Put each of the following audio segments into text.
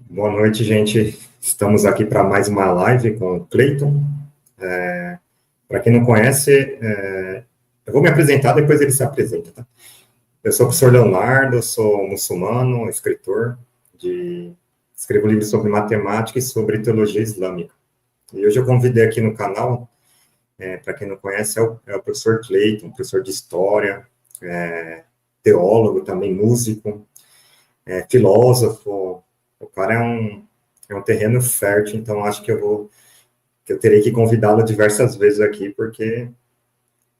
Boa noite, gente. Estamos aqui para mais uma live com o Cleiton. Para quem não conhece, eu vou me apresentar, depois ele se apresenta, tá? Eu sou o professor Leonardo, sou muçulmano, escritor, escrevo livros sobre matemática e sobre teologia islâmica. E hoje eu convidei aqui no canal, para quem não conhece, é o professor Cleiton, professor de história, teólogo também, músico, filósofo. O cara é um terreno fértil, então acho que eu terei que convidá-lo diversas vezes aqui, porque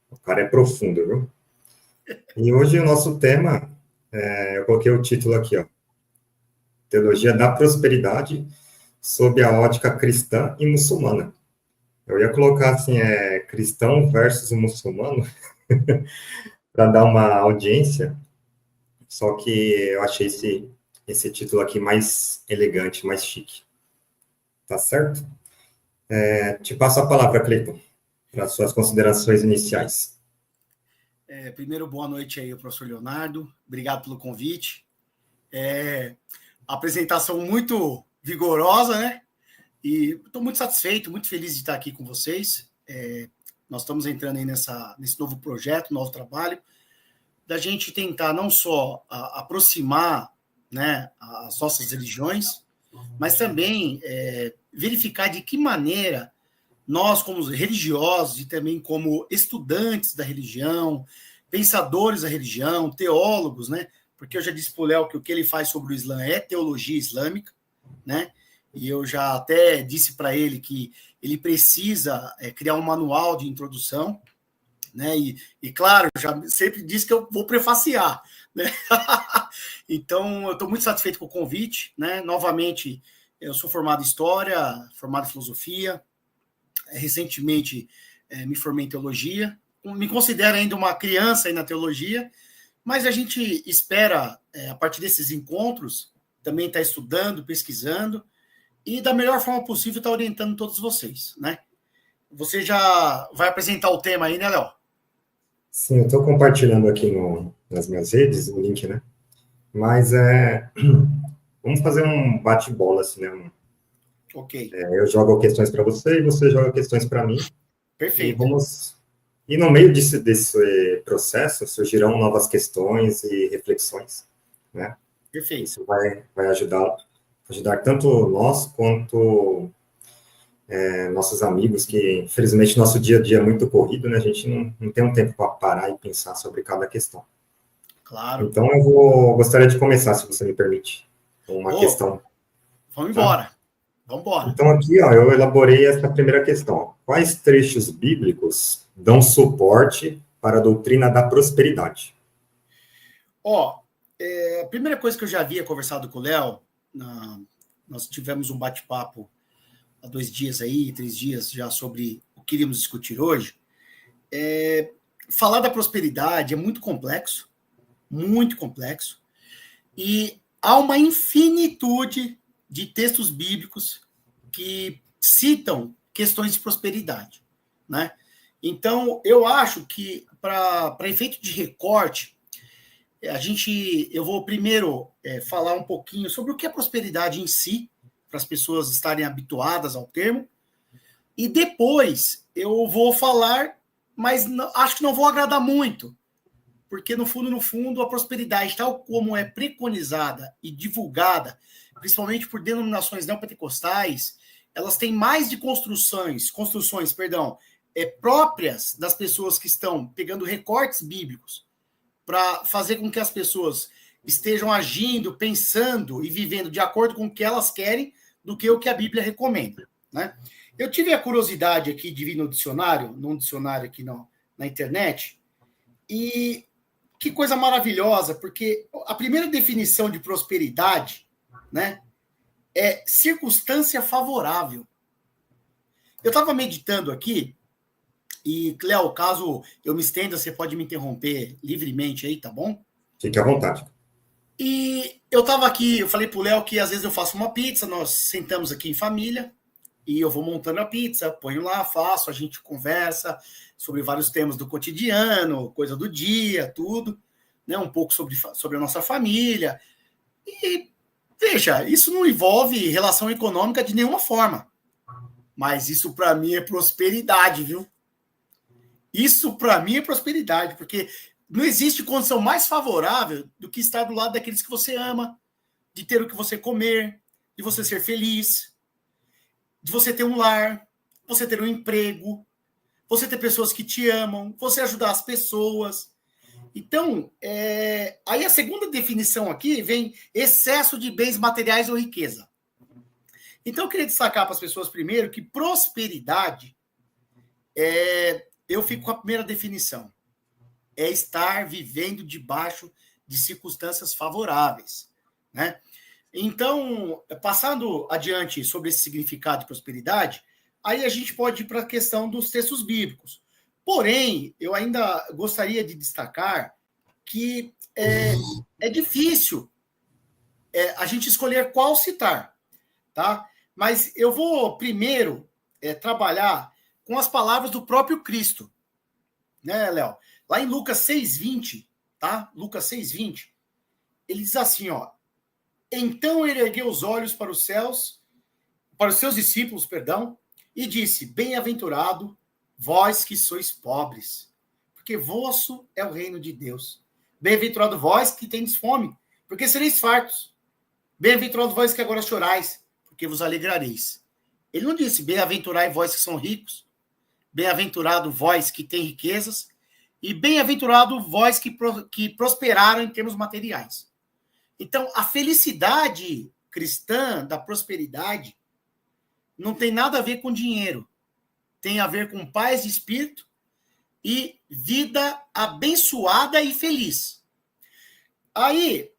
o cara é profundo, viu? E hoje o nosso tema, eu coloquei o título aqui, ó, Teologia da Prosperidade sob a ótica cristã e muçulmana. Eu ia colocar assim, cristão versus muçulmano, para dar uma audiência, só que eu achei esse título aqui mais elegante, mais chique. Tá certo? Te passo a palavra, Cleiton, para as suas considerações iniciais. Primeiro, boa noite aí, professor Leonardo. Obrigado pelo convite. Apresentação muito vigorosa, né? E estou muito satisfeito, muito feliz de estar aqui com vocês. Nós estamos entrando aí nesse novo projeto, novo trabalho, da gente tentar não só aproximar, né, as nossas religiões, mas também verificar de que maneira nós, como religiosos e também como estudantes da religião, pensadores da religião, teólogos, né? Porque eu já disse para o Léo que o que ele faz sobre o Islã é teologia islâmica, né? E eu já até disse para ele que ele precisa criar um manual de introdução, né? E claro, já sempre disse que eu vou prefaciar, né? Então, eu estou muito satisfeito com o convite, né? Novamente, eu sou formado em História, formado em Filosofia, recentemente me formei em Teologia, me considero ainda uma criança aí na Teologia, mas a gente espera, a partir desses encontros, também estar estudando, pesquisando, e da melhor forma possível estar orientando todos vocês, né? Você já vai apresentar o tema aí, né, Léo? Sim, eu estou compartilhando aqui nas minhas redes o link, né? Mas vamos fazer um bate-bola, assim, né? Ok. Eu jogo questões para você e você joga questões para mim. Perfeito. E no meio desse processo surgirão novas questões e reflexões, né? Perfeito. Isso vai ajudar tanto nós quanto nossos amigos, que infelizmente nosso dia a dia é muito corrido, né? A gente não tem um tempo para parar e pensar sobre cada questão. Claro. Então eu gostaria de começar, se você me permite, com uma questão. Vamos Tá? embora. Vamos embora. Então aqui, ó, eu elaborei essa primeira questão. Quais trechos bíblicos dão suporte para a doutrina da prosperidade? A primeira coisa que eu já havia conversado com o Léo, nós tivemos um bate-papo há 2 dias aí, 3 dias já sobre o que iríamos discutir hoje. Falar da prosperidade é muito complexo, e há uma infinitude de textos bíblicos que citam questões de prosperidade, né? Então, eu acho que, para efeito de recorte, eu vou primeiro falar um pouquinho sobre o que é prosperidade em si, para as pessoas estarem habituadas ao termo, e depois eu vou falar, mas acho que não vou agradar muito, porque no fundo, a prosperidade, tal como é preconizada e divulgada, principalmente por denominações neopentecostais, elas têm mais de construções, próprias das pessoas que estão pegando recortes bíblicos para fazer com que as pessoas estejam agindo, pensando e vivendo de acordo com o que elas querem, do que o que a Bíblia recomenda, né? Eu tive a curiosidade aqui de vir num dicionário aqui na internet, e que coisa maravilhosa, porque a primeira definição de prosperidade, né, é circunstância favorável. Eu estava meditando aqui, e, Cléo, caso eu me estenda, você pode me interromper livremente aí, tá bom? Fique à vontade. E eu estava aqui, eu falei pro Léo que às vezes eu faço uma pizza, nós sentamos aqui em família, e eu vou montando a pizza, ponho lá, faço, a gente conversa sobre vários temas do cotidiano, coisa do dia, tudo, né? Um pouco sobre a nossa família. E, veja, isso não envolve relação econômica de nenhuma forma. Mas isso, para mim, é prosperidade, viu? Isso, para mim, é prosperidade, porque não existe condição mais favorável do que estar do lado daqueles que você ama, de ter o que você comer, de você ser feliz, de você ter um lar, você ter um emprego, você ter pessoas que te amam, você ajudar as pessoas. Então, aí a segunda definição aqui vem excesso de bens materiais ou riqueza. Então, eu queria destacar para as pessoas primeiro que prosperidade, eu fico com a primeira definição, é estar vivendo debaixo de circunstâncias favoráveis, né? Então, passando adiante sobre esse significado de prosperidade, aí a gente pode ir para a questão dos textos bíblicos. Porém, eu ainda gostaria de destacar que é difícil a gente escolher qual citar, tá? Mas eu vou primeiro trabalhar com as palavras do próprio Cristo, né, Léo? Lá em Lucas 6,20, tá? Lucas 6,20, ele diz assim, ó, então ele ergueu os olhos para os céus, para os seus discípulos, perdão, e disse, bem-aventurado vós que sois pobres, porque vosso é o reino de Deus. Bem-aventurado vós que tendes fome, porque sereis fartos. Bem-aventurado vós que agora chorais, porque vos alegrareis. Ele não disse, bem-aventurai vós que são ricos, bem-aventurado vós que têm riquezas, e bem-aventurado vós que prosperaram em termos materiais. Então, a felicidade cristã da prosperidade não tem nada a ver com dinheiro. Tem a ver com paz de espírito e vida abençoada e feliz. Aí,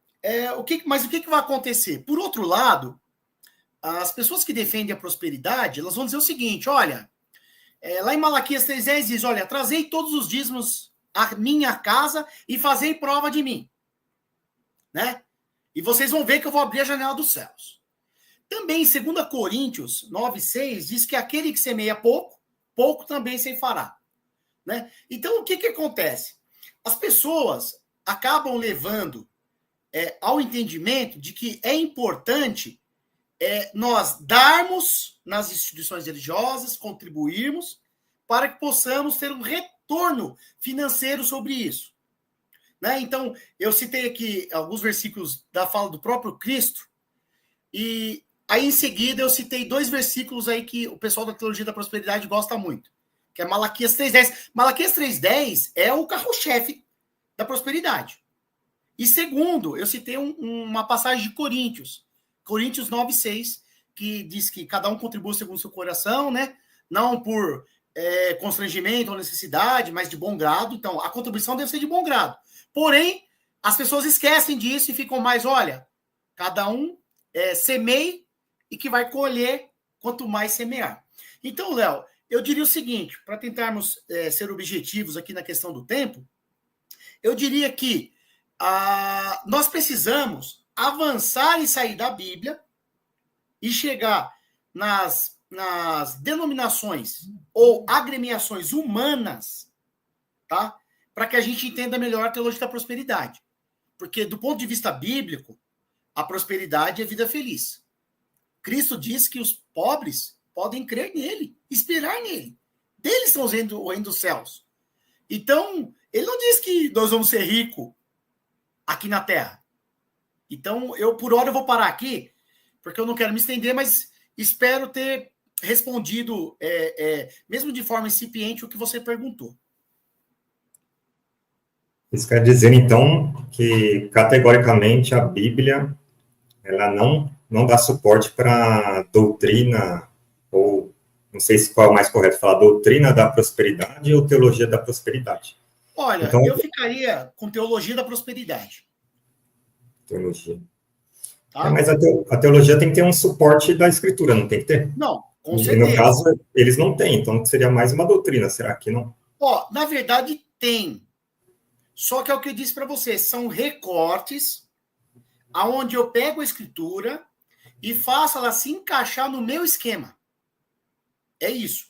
mas o que vai acontecer? Por outro lado, as pessoas que defendem a prosperidade, elas vão dizer o seguinte, olha, lá em Malaquias 3,10 diz, olha, trazei todos os dízimos à minha casa e fazei prova de mim. Né? E vocês vão ver que eu vou abrir a janela dos céus. Também, em 2 Coríntios 9,6, diz que aquele que semeia pouco, pouco também ceifará. Né? Então, o que acontece? As pessoas acabam levando ao entendimento de que é importante nós darmos nas instituições religiosas, contribuirmos, para que possamos ter um retorno financeiro sobre isso. Né? Então, eu citei aqui alguns versículos da fala do próprio Cristo, e aí em seguida eu citei 2 versículos aí que o pessoal da teologia da prosperidade gosta muito, que é Malaquias 3,10. Malaquias 3,10 é o carro-chefe da prosperidade. E segundo, eu citei uma passagem de Coríntios 9,6, que diz que cada um contribui segundo o seu coração, né? Não por constrangimento ou necessidade, mas de bom grado. Então, a contribuição deve ser de bom grado. Porém, as pessoas esquecem disso e ficam mais, olha, cada um semeie e que vai colher quanto mais semear. Então, Léo, eu diria o seguinte, para tentarmos ser objetivos aqui na questão do tempo, eu diria que nós precisamos avançar e sair da Bíblia e chegar nas denominações ou agremiações humanas, tá? Para que a gente entenda melhor a teologia da prosperidade. Porque, do ponto de vista bíblico, a prosperidade é vida feliz. Cristo diz que os pobres podem crer nele, esperar nele. Deles são o reino dos céus. Então, ele não diz que nós vamos ser ricos aqui na Terra. Então, por hora, eu vou parar aqui, porque eu não quero me estender, mas espero ter respondido, mesmo de forma incipiente, o que você perguntou. Isso quer dizer, então, que categoricamente a Bíblia ela não dá suporte para doutrina, ou não sei se qual é o mais correto falar, doutrina da prosperidade ou teologia da prosperidade. Olha, então, eu ficaria com teologia da prosperidade. Teologia. Tá? Mas a teologia tem que ter um suporte da escritura, não tem que ter? Não, com e certeza. No caso, eles não têm, então seria mais uma doutrina, será que não? Na verdade, tem. Só que é o que eu disse para você, são recortes aonde eu pego a escritura e faço ela se encaixar no meu esquema. É isso.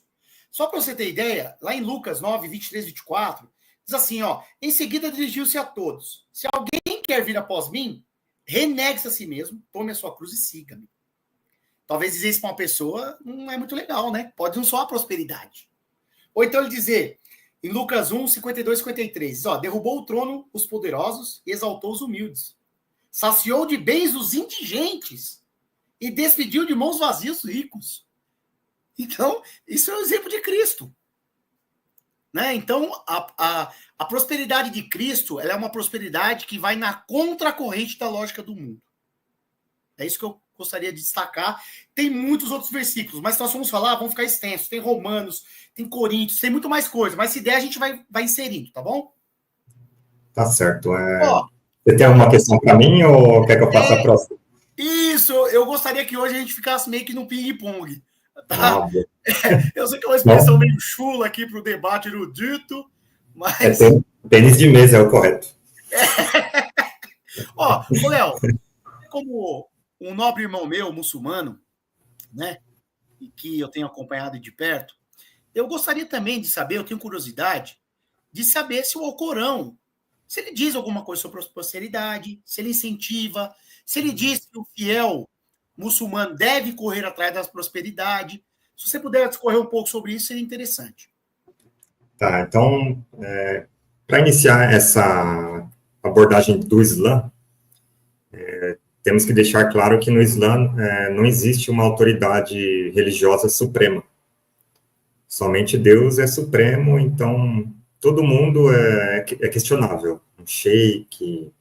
Só para você ter ideia, lá em Lucas 9, 23, 24, diz assim, em seguida dirigiu-se a todos. Se alguém quer vir após mim, renegue-se a si mesmo, tome a sua cruz e siga-me. Talvez dizer isso para uma pessoa não é muito legal, né? Pode não soar prosperidade. Ou então ele dizer, em Lucas 1, 52, 53, ó, derrubou o trono os poderosos e exaltou os humildes. Saciou de bens os indigentes e despediu de mãos vazias os ricos. Então, isso é o exemplo de Cristo. Né? Então, a prosperidade de Cristo, ela é uma prosperidade que vai na contracorrente da lógica do mundo. É isso que eu gostaria de destacar. Tem muitos outros versículos, mas se nós vamos falar, vão ficar extensos. Tem Romanos, tem Coríntios, tem muito mais coisa. Mas se der, a gente vai inserindo, tá bom? Tá certo. Você tem alguma questão para mim ou quer que eu faça a próxima? Isso, eu gostaria que hoje a gente ficasse meio que no ping-pong. Tá? Eu sei que é uma expressão meio chula aqui para o debate erudito, mas... Tênis de mesa é o correto. Ó, Léo, como um nobre irmão meu, muçulmano, né, e que eu tenho acompanhado de perto, eu gostaria também de saber, eu tenho curiosidade, de saber se o Alcorão, se ele diz alguma coisa sobre a prosperidade, se ele incentiva, se ele diz que o fiel muçulmano deve correr atrás da prosperidade. Se você puder discorrer um pouco sobre isso, seria interessante. Tá, então, para iniciar essa abordagem do Islã, temos que deixar claro que no Islã não existe uma autoridade religiosa suprema. Somente Deus é supremo, então todo mundo é questionável. Um sheik,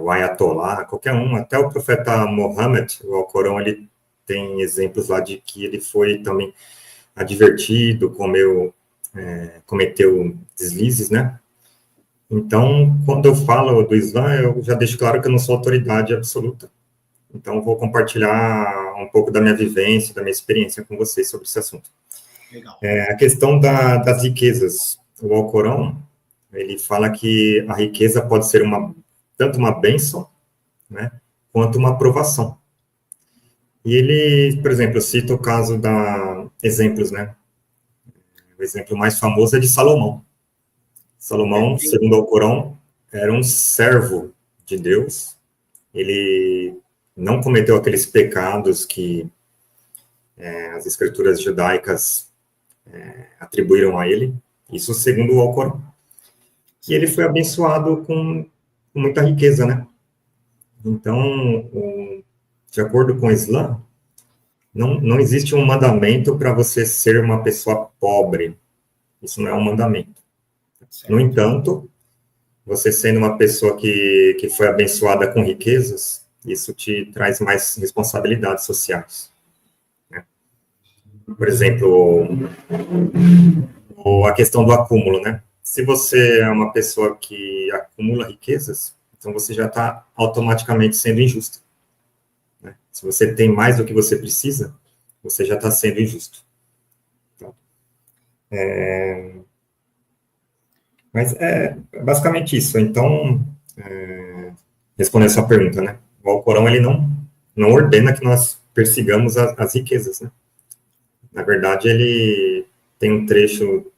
o ayatolá, qualquer um, até o profeta Mohammed, o Alcorão, ele tem exemplos lá de que ele foi também advertido, cometeu deslizes, né? Então, quando eu falo do Islã, eu já deixo claro que eu não sou autoridade absoluta. Então, vou compartilhar um pouco da minha vivência, da minha experiência com vocês sobre esse assunto. Legal. A questão das riquezas. O Alcorão, ele fala que a riqueza pode ser tanto uma bênção, né, quanto uma provação. E ele, por exemplo, cita o caso exemplos, né? O exemplo mais famoso é de Salomão. Salomão, segundo o Alcorão, era um servo de Deus. Ele não cometeu aqueles pecados que as escrituras judaicas atribuíram a ele. Isso segundo o Alcorão. E ele foi abençoado com muita riqueza, né? Então, de acordo com o Islã, não existe um mandamento para você ser uma pessoa pobre. Isso não é um mandamento. Certo. No entanto, você sendo uma pessoa que foi abençoada com riquezas, isso te traz mais responsabilidades sociais. Né? Por exemplo, a questão do acúmulo, né? Se você é uma pessoa que acumula riquezas, então você já está automaticamente sendo injusto. Né? Se você tem mais do que você precisa, você já está sendo injusto. Então, mas é basicamente isso. Então, respondendo a sua pergunta, né? O Alcorão, ele não ordena que nós persigamos as riquezas, né? Na verdade, ele tem um trecho...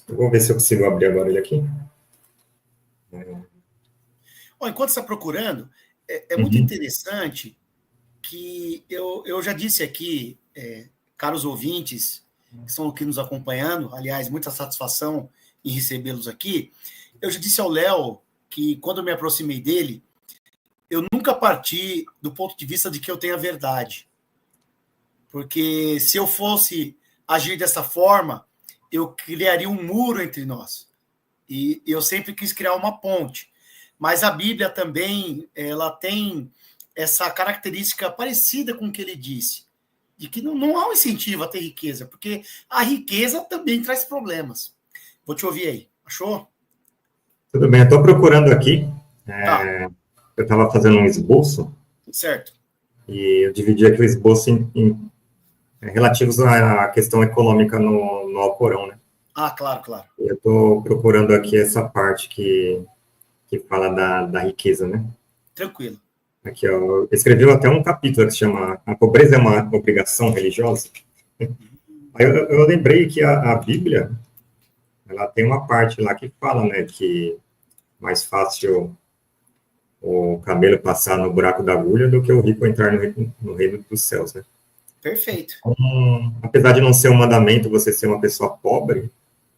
Eu vou ver se eu consigo abrir agora ele aqui. Enquanto você está procurando, é muito interessante que eu já disse aqui, caros ouvintes, que estão aqui nos acompanhando, aliás, muita satisfação em recebê-los aqui. Eu já disse ao Léo que, quando eu me aproximei dele, eu nunca parti do ponto de vista de que eu tenho a verdade. Porque se eu fosse agir dessa forma, eu criaria um muro entre nós. E eu sempre quis criar uma ponte. Mas a Bíblia também, ela tem essa característica parecida com o que ele disse, de que não há um incentivo a ter riqueza, porque a riqueza também traz problemas. Vou te ouvir aí. Achou? Tudo bem, eu estou procurando aqui. Eu estava fazendo um esboço. Certo. E eu dividi aqui o esboço em relativos à questão econômica no Alcorão, né? Claro. Eu estou procurando aqui essa parte que fala da riqueza, né? Tranquilo. Aqui, ó, escreveu até um capítulo que se chama A Pobreza é uma Obrigação Religiosa. Aí eu lembrei que a Bíblia, ela tem uma parte lá que fala, né, que mais fácil o camelo passar no buraco da agulha do que o rico entrar no reino dos céus, né? Perfeito. Então, apesar de não ser um mandamento você ser uma pessoa pobre,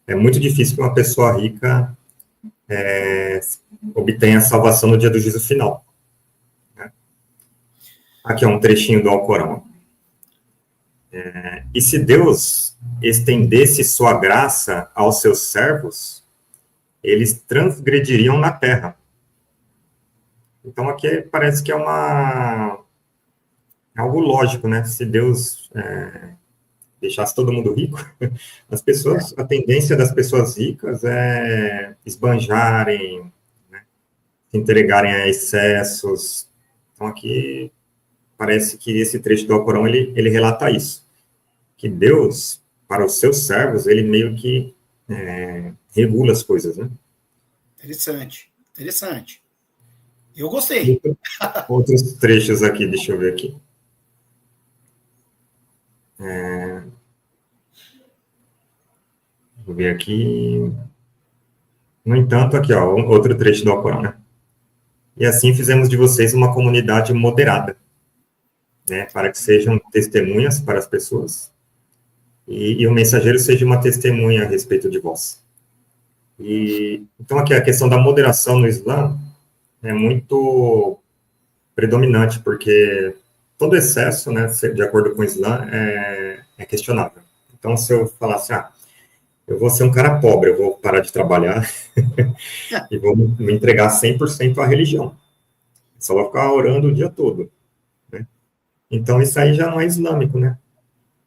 é muito difícil que uma pessoa rica obtenha a salvação no dia do juízo final. Né? Aqui é um trechinho do Alcorão. E se Deus estendesse sua graça aos seus servos, eles transgrediriam na terra. Então aqui parece que é algo lógico, né? Se Deus deixasse todo mundo rico, a tendência das pessoas ricas é esbanjarem, né? Se entregarem a excessos. Então aqui parece que esse trecho do Alcorão, ele relata isso, que Deus, para os seus servos, ele meio que regula as coisas, né? Interessante, interessante. Eu gostei. Outros trechos aqui, deixa eu ver aqui. Vou ver aqui. No entanto, aqui, ó, outro trecho do Alcorão, né? E assim fizemos de vocês uma comunidade moderada, né? Para que sejam testemunhas para as pessoas e o mensageiro seja uma testemunha a respeito de vós. Então, aqui a questão da moderação no Islã é muito predominante, porque todo excesso, né, de acordo com o Islã, é questionável. Então, se eu falasse, eu vou ser um cara pobre, eu vou parar de trabalhar e vou me entregar 100% à religião. Só vou ficar orando o dia todo, né? Então, isso aí já não é islâmico, né?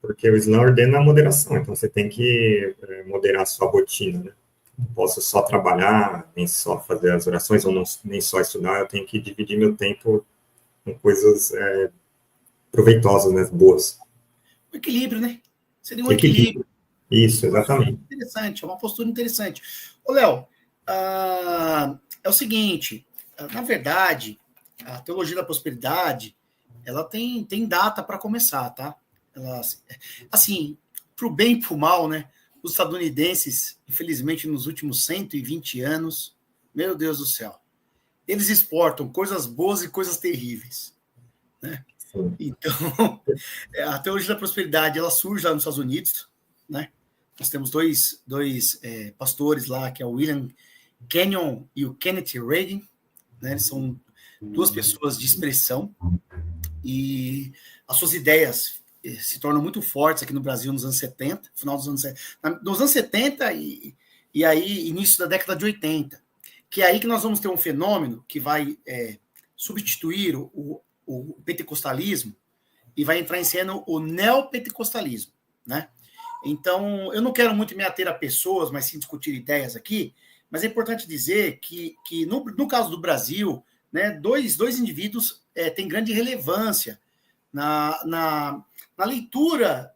Porque o Islã ordena a moderação, então você tem que moderar a sua rotina, né? Não posso só trabalhar, nem só fazer as orações, ou não, nem só estudar, eu tenho que dividir meu tempo com coisas proveitosas, né? Boas. O equilíbrio, né? Seria um Equilíbrio. equilíbrio. Isso, exatamente. Interessante, é uma postura interessante. Ô, Léo, é o seguinte, na verdade, a teologia da prosperidade, ela tem data para começar, tá? Ela, assim, para o bem e para o mal, né? Os estadunidenses, infelizmente, nos últimos 120 anos, meu Deus do céu, eles exportam coisas boas e coisas terríveis, né? Sim. Então, a teologia da prosperidade, ela surge lá nos Estados Unidos, né? Nós temos dois pastores lá, que é o William Kenyon e o Kenneth Reagan, né? Eles são duas pessoas de expressão e as suas ideias se tornam muito fortes aqui no Brasil nos anos 70, final dos anos 70, nos anos 70 e aí início da década de 80, que é aí que nós vamos ter um fenômeno que vai substituir o pentecostalismo e vai entrar em cena o neopentecostalismo, né? Então, eu não quero muito me ater a pessoas, mas sim discutir ideias aqui, mas é importante dizer que no caso do Brasil, né, dois indivíduos têm grande relevância na leitura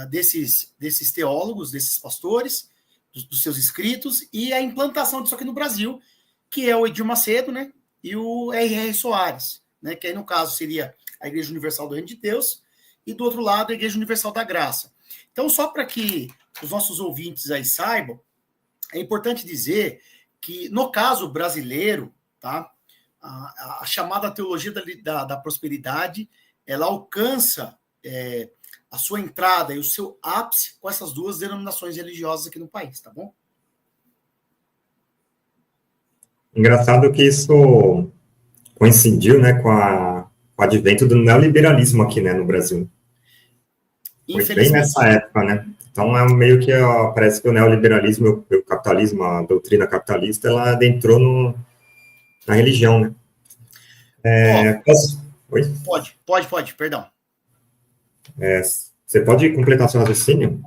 desses teólogos, desses pastores, dos seus escritos, e a implantação disso aqui no Brasil, que é o Edir Macedo, né, e o R.R. Soares, né, que aí no caso seria a Igreja Universal do Reino de Deus, e do outro lado a Igreja Universal da Graça. Então, só para que os nossos ouvintes aí saibam, é importante dizer que, no caso brasileiro, tá, a chamada teologia da prosperidade, ela alcança a sua entrada e o seu ápice com essas duas denominações religiosas aqui no país, tá bom? Engraçado que isso coincidiu, né, com o advento do neoliberalismo aqui, né, no Brasil. Foi bem nessa época, né? Então, é meio que, parece que o neoliberalismo, o capitalismo, a doutrina capitalista, ela adentrou na religião, né? Oi? Pode, perdão. Você pode completar seu raciocínio?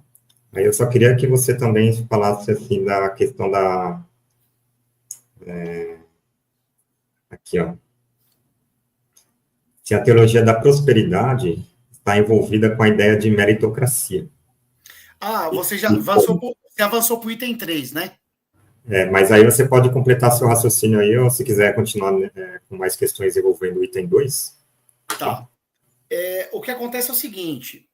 Aí eu só queria que você também falasse, assim, da questão aqui, ó. Se a teologia da prosperidade está envolvida com a ideia de meritocracia. Você avançou para o item 3, né? Mas aí você pode completar seu raciocínio aí, ou se quiser continuar com mais questões envolvendo o item 2. Tá. O que acontece é o seguinte,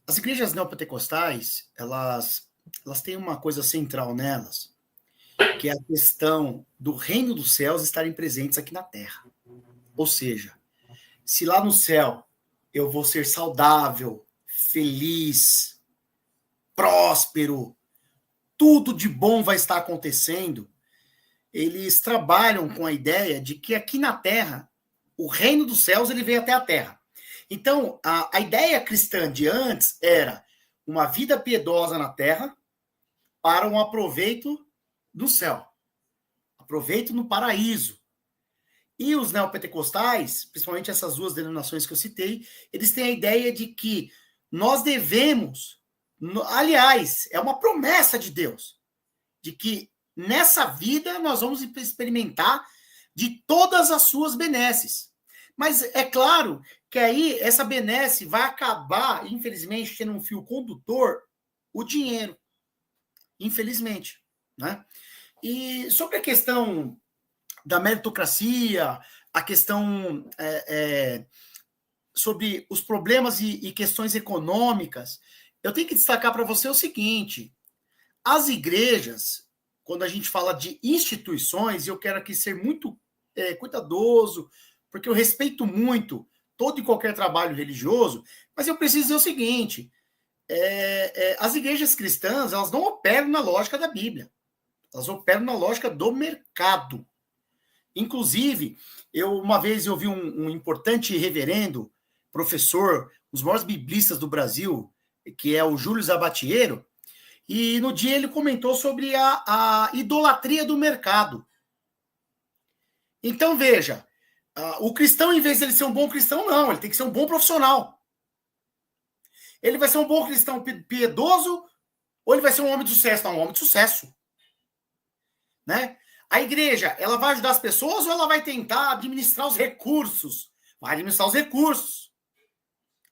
as igrejas neopentecostais, elas têm uma coisa central nelas, que é a questão do reino dos céus estarem presentes aqui na terra. Ou seja, se lá no céu eu vou ser saudável, feliz, próspero, tudo de bom vai estar acontecendo, eles trabalham com a ideia de que aqui na terra, o reino dos céus ele veio até a terra. Então, a ideia cristã de antes era uma vida piedosa na terra para um aproveito do céu. Aproveito no paraíso. E os neopentecostais, principalmente essas duas denominações que eu citei, eles têm a ideia de que nós devemos, aliás, é uma promessa de Deus, de que nessa vida nós vamos experimentar de todas as suas benesses. Mas é claro que aí essa benesse vai acabar, infelizmente, tendo um fio condutor, o dinheiro. Infelizmente, né? E sobre a questão da meritocracia, a questão sobre os problemas e questões econômicas, eu tenho que destacar para você o seguinte: as igrejas, quando a gente fala de instituições, eu quero aqui ser muito cuidadoso, porque eu respeito muito todo e qualquer trabalho religioso, mas eu preciso dizer o seguinte: as igrejas cristãs, elas não operam na lógica da Bíblia, elas operam na lógica do mercado. Inclusive, uma vez eu vi um importante reverendo, professor, um dos maiores biblistas do Brasil, que é o Júlio Zabatiero, e no dia ele comentou sobre a idolatria do mercado. Então, veja, o cristão, em vez de ele ser um bom cristão, não, ele tem que ser um bom profissional. Ele vai ser um bom cristão piedoso ou ele vai ser um homem de sucesso? Não, um homem de sucesso. Né? A igreja, ela vai ajudar as pessoas ou ela vai tentar administrar os recursos? Vai administrar os recursos.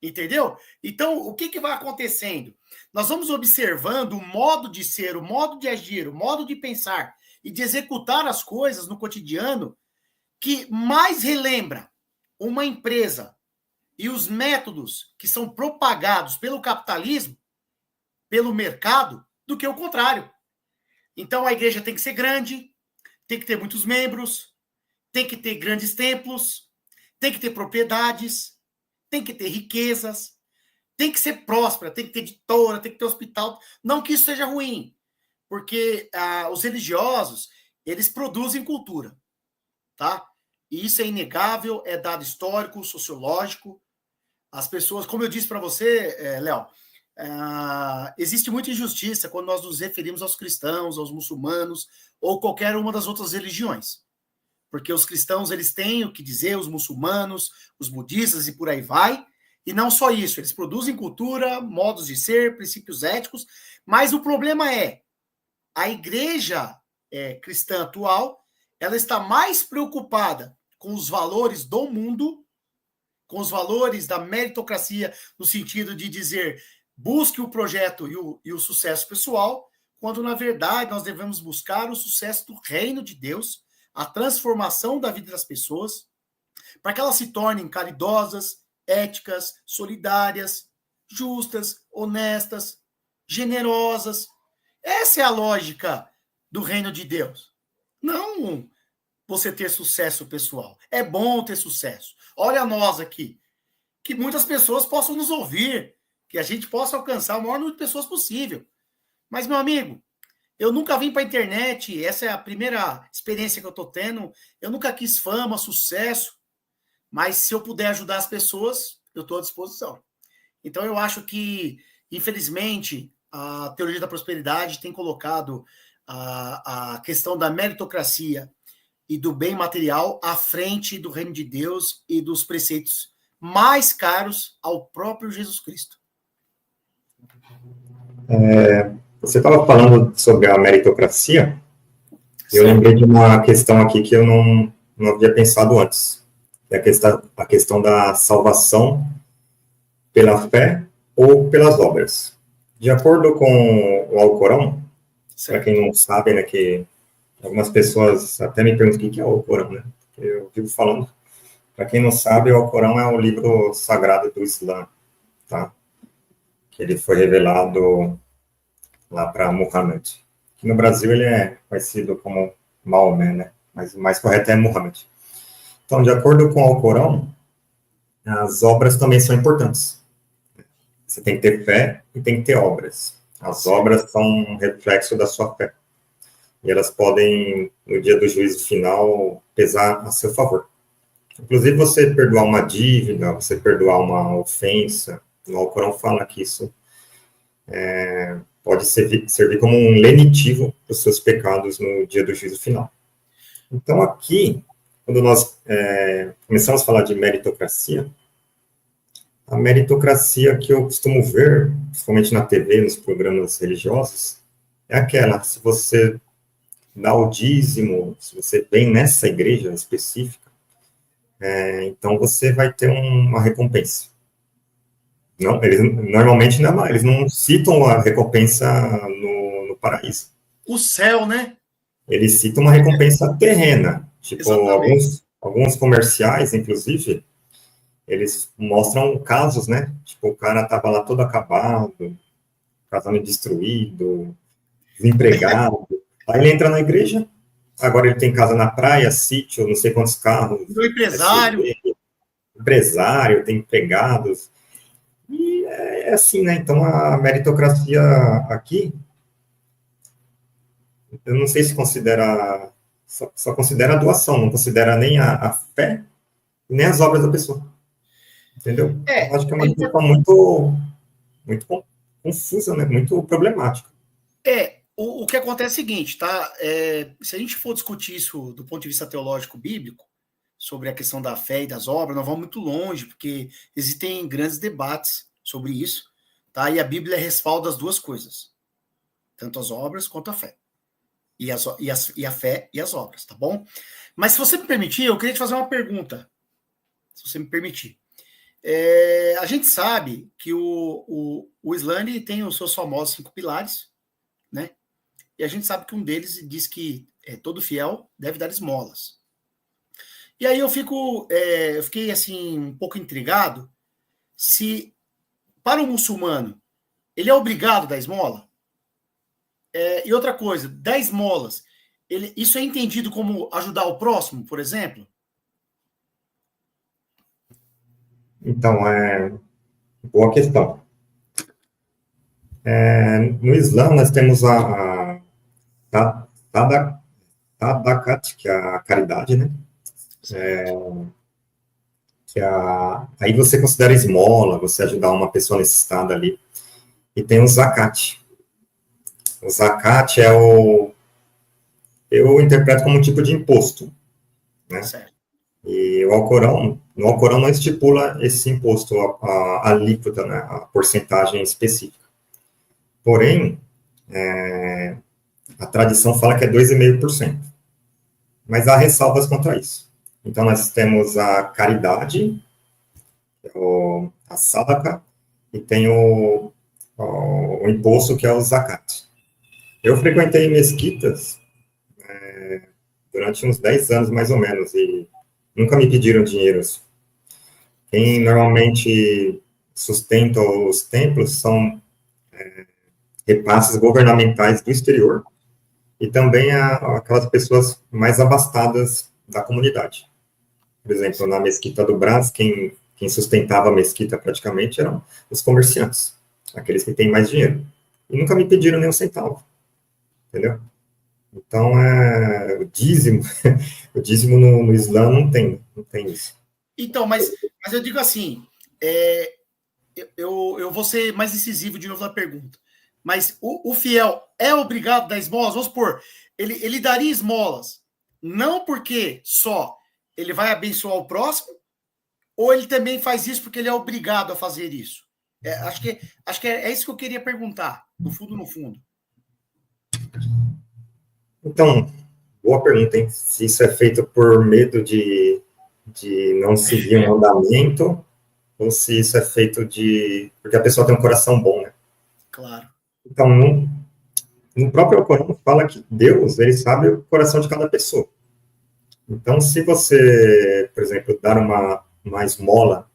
Entendeu? Então, o que vai acontecendo? Nós vamos observando o modo de ser, o modo de agir, o modo de pensar e de executar as coisas no cotidiano que mais relembra uma empresa e os métodos que são propagados pelo capitalismo, pelo mercado, do que o contrário. Então, a igreja tem que ser grande, tem que ter muitos membros, tem que ter grandes templos, tem que ter propriedades, tem que ter riquezas, tem que ser próspera, tem que ter editora, tem que ter hospital. Não que isso seja ruim, porque os religiosos, eles produzem cultura, tá? E isso é inegável, é dado histórico, sociológico. As pessoas, como eu disse para você, Léo, existe muita injustiça quando nós nos referimos aos cristãos, aos muçulmanos ou qualquer uma das outras religiões. Porque os cristãos, eles têm o que dizer, os muçulmanos, os budistas e por aí vai. E não só isso, eles produzem cultura, modos de ser, princípios éticos, mas o problema é a igreja cristã atual, ela está mais preocupada com os valores do mundo, com os valores da meritocracia, no sentido de dizer busque o projeto e o sucesso pessoal, quando, na verdade, nós devemos buscar o sucesso do reino de Deus, a transformação da vida das pessoas, para que elas se tornem caridosas, éticas, solidárias, justas, honestas, generosas. Essa é a lógica do reino de Deus. Não você ter sucesso pessoal. É bom ter sucesso. Olha nós aqui. Que muitas pessoas possam nos ouvir, que a gente possa alcançar o maior número de pessoas possível. Mas, meu amigo, eu nunca vim para a internet, essa é a primeira experiência que eu estou tendo, eu nunca quis fama, sucesso, mas se eu puder ajudar as pessoas, eu estou à disposição. Então, eu acho que, infelizmente, a teologia da prosperidade tem colocado a questão da meritocracia e do bem material à frente do reino de Deus e dos preceitos mais caros ao próprio Jesus Cristo. Você estava falando sobre a meritocracia, e eu lembrei de uma questão aqui que eu não havia pensado antes, que é a questão da salvação pela fé ou pelas obras. De acordo com o Alcorão, para quem não sabe, né, que algumas pessoas até me perguntam o que é o Alcorão, né? Eu vivo falando. Para quem não sabe, o Alcorão é um livro sagrado do Islã, tá? Que ele foi revelado lá para Muhammad, que no Brasil ele é conhecido como Maomé, né? Mas o mais correto é Muhammad. Então, de acordo com o Alcorão, as obras também são importantes. Você tem que ter fé e tem que ter obras. As obras são um reflexo da sua fé. E elas podem, no dia do juízo final, pesar a seu favor. Inclusive, você perdoar uma dívida, você perdoar uma ofensa, o Alcorão fala que isso pode servir como um lenitivo para os seus pecados no dia do juízo final. Então, aqui, quando nós começamos a falar de meritocracia, a meritocracia que eu costumo ver, principalmente na TV, nos programas religiosos, é aquela, se você dá o dízimo, se você vem nessa igreja específica, então você vai ter uma recompensa. Não, normalmente eles não citam a recompensa no paraíso. O céu, né? Eles citam uma recompensa terrena. Tipo, Exatamente. alguns comerciais, inclusive, eles mostram casos, né? Tipo, o cara tava lá todo acabado, casamento destruído, desempregado. Aí ele entra na igreja, agora ele tem casa na praia, sítio, não sei quantos carros. Meu empresário. Empresário, tem empregados. E é assim, né? Então a meritocracia aqui, eu não sei se considera, só considera a doação, não considera nem a fé, nem as obras da pessoa. Entendeu? Eu acho que é uma questão muito confusa, né? Muito problemática. O que acontece é o seguinte, tá? Se a gente for discutir isso do ponto de vista teológico bíblico, sobre a questão da fé e das obras, nós vamos muito longe, porque existem grandes debates sobre isso, tá? E a Bíblia respalda as duas coisas, tanto as obras quanto a fé. E a fé e as obras, tá bom? Mas se você me permitir, eu queria te fazer uma pergunta, se você me permitir. A gente sabe que o Islã tem os seus famosos 5 pilares, né? E a gente sabe que um deles diz que todo fiel deve dar esmolas. E aí eu fiquei assim um pouco intrigado se para o muçulmano ele é obrigado a dar esmola. E outra coisa, dar esmolas, isso é entendido como ajudar o próximo, por exemplo? Então, boa questão. No Islã, nós temos a Sadakat, que é a caridade, né? Aí você considera esmola, você ajudar uma pessoa necessitada ali. E tem o zakat. O zakat eu interpreto como um tipo de imposto, né? Certo. E no Alcorão não estipula esse imposto, a alíquota, né? A porcentagem específica. Porém, a tradição fala que é 2,5%. Mas há ressalvas contra isso. Então, nós temos a caridade, a sadaqa, e tem o imposto, que é o zakat. Eu frequentei mesquitas durante uns 10 anos, mais ou menos, e nunca me pediram dinheiro. Quem normalmente sustenta os templos são repasses governamentais do exterior e também aquelas pessoas mais abastadas da comunidade. Por exemplo, na Mesquita do Brás, quem sustentava a mesquita praticamente eram os comerciantes, aqueles que têm mais dinheiro. E nunca me pediram nem um centavo, entendeu? Então, o dízimo no Islã não tem isso. Então, mas eu digo assim, eu vou ser mais incisivo de novo na pergunta. Mas o fiel é obrigado a dar esmolas? Vamos supor, ele daria esmolas, não porque só ele vai abençoar o próximo, ou ele também faz isso porque ele é obrigado a fazer isso? Acho que é isso que eu queria perguntar, no fundo. Então, boa pergunta, hein? Se isso é feito por medo de não seguir um mandamento, ou se isso é feito porque a pessoa tem um coração bom, né? Claro. Então, no próprio Alcorão fala que Deus, ele sabe o coração de cada pessoa. Então, se você, por exemplo, dar uma esmola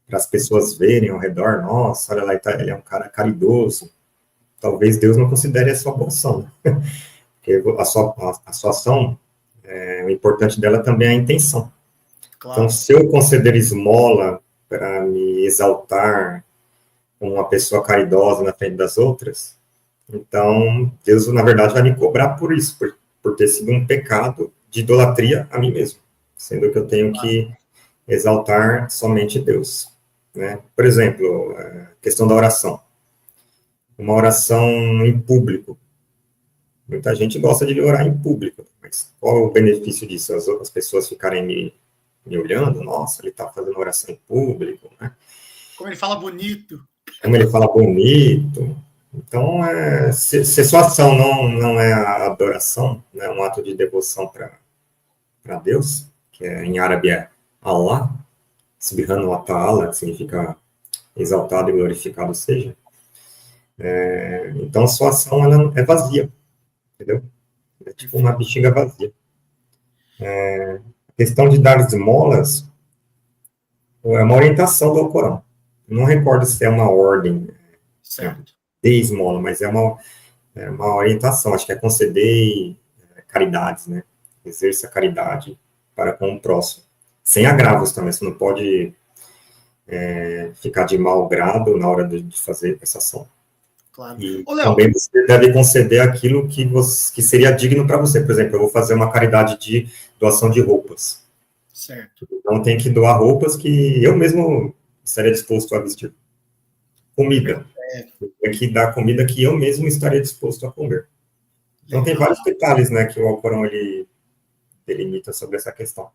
para as pessoas verem ao redor, nossa, olha lá, ele é um cara caridoso, talvez Deus não considere a sua boa ação, né? Porque a sua ação, o importante dela também é a intenção. Claro. Então, se eu conceder esmola para me exaltar como uma pessoa caridosa na frente das outras, então Deus, na verdade, vai me cobrar por isso, por ter sido um pecado de idolatria a mim mesmo, sendo que eu tenho que exaltar somente Deus, né? Por exemplo, a questão da oração. Uma oração em público. Muita gente gosta de orar em público, mas qual é o benefício disso? As pessoas ficarem me olhando, nossa, ele está fazendo oração em público, né? Como ele fala bonito. Como ele fala bonito. Então, se sua ação não é a adoração, né, um ato de devoção para Deus, que em árabe é Allah, Subhanahu wa Ta'ala, que significa exaltado e glorificado seja, então sua ação ela é vazia, entendeu? É tipo uma bexiga vazia. A questão de dar esmolas é uma orientação do Alcorão. Não recordo se é uma ordem, Certo. de esmola, mas é uma orientação, acho que é conceder caridades, né? Exerça a caridade para com o próximo. Sem agravos também, você não pode ficar de mau grado na hora de fazer essa ação. Claro. E Ô, Léo, também você deve conceder aquilo que seria digno para você. Por exemplo, eu vou fazer uma caridade de doação de roupas. certo. Então, tem que doar roupas que eu mesmo estaria disposto a vestir. Comida. Tem que dar comida que eu mesmo estaria disposto a comer. Então, tem vários detalhes, né, que o Alcorão, ele delimita sobre essa questão.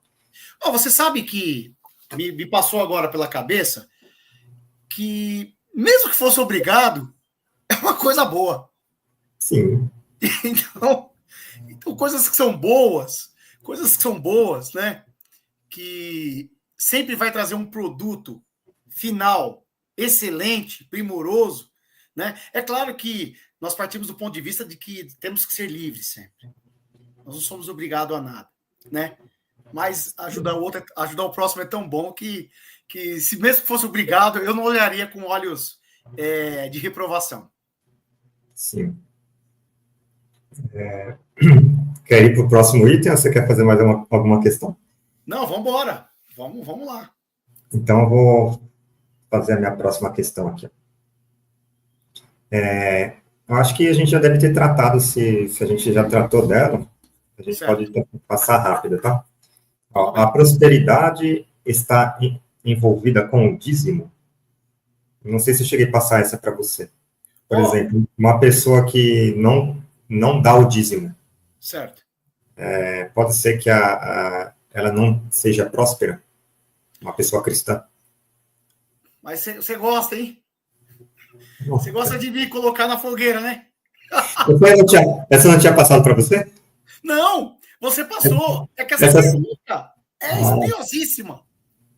Oh, você sabe que me passou agora pela cabeça que, mesmo que fosse obrigado, é uma coisa boa. Sim. Então coisas que são boas, né? Que sempre vai trazer um produto final excelente, primoroso, né? É claro que nós partimos do ponto de vista de que temos que ser livres sempre. Nós não somos obrigados a nada, né? Mas ajudar o outro, ajudar o próximo é tão bom que se mesmo que fosse obrigado, eu não olharia com olhos de reprovação. Sim. Quer ir para o próximo item ou você quer fazer mais alguma questão? Não, vamos embora. Vamos lá. Então, eu vou fazer a minha próxima questão aqui. Eu acho que a gente já deve ter tratado, se a gente já tratou dela, a gente Certo. pode passar rápido, tá? Ó, a prosperidade está envolvida com o dízimo? Não sei se eu cheguei a passar essa para você. Por exemplo, uma pessoa que não dá o dízimo. Certo. Pode ser que ela não seja próspera? Uma pessoa cristã? Mas você gosta, hein? Você gosta de me colocar na fogueira, né? Essa não tinha passado para você? Não, você passou. É que essa pergunta é espinhosíssima.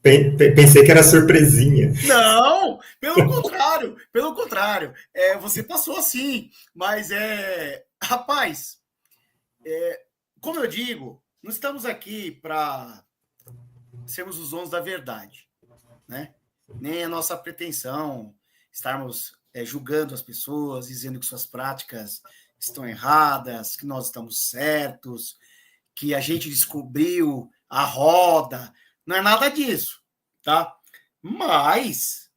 Pensei que era surpresinha. Não, pelo contrário. Você passou assim, mas rapaz, como eu digo, não estamos aqui para sermos os donos da verdade, né? Nem a nossa pretensão estarmos julgando as pessoas, dizendo que suas práticas estão erradas, que nós estamos certos, que a gente descobriu a roda. Não é nada disso, tá? Mas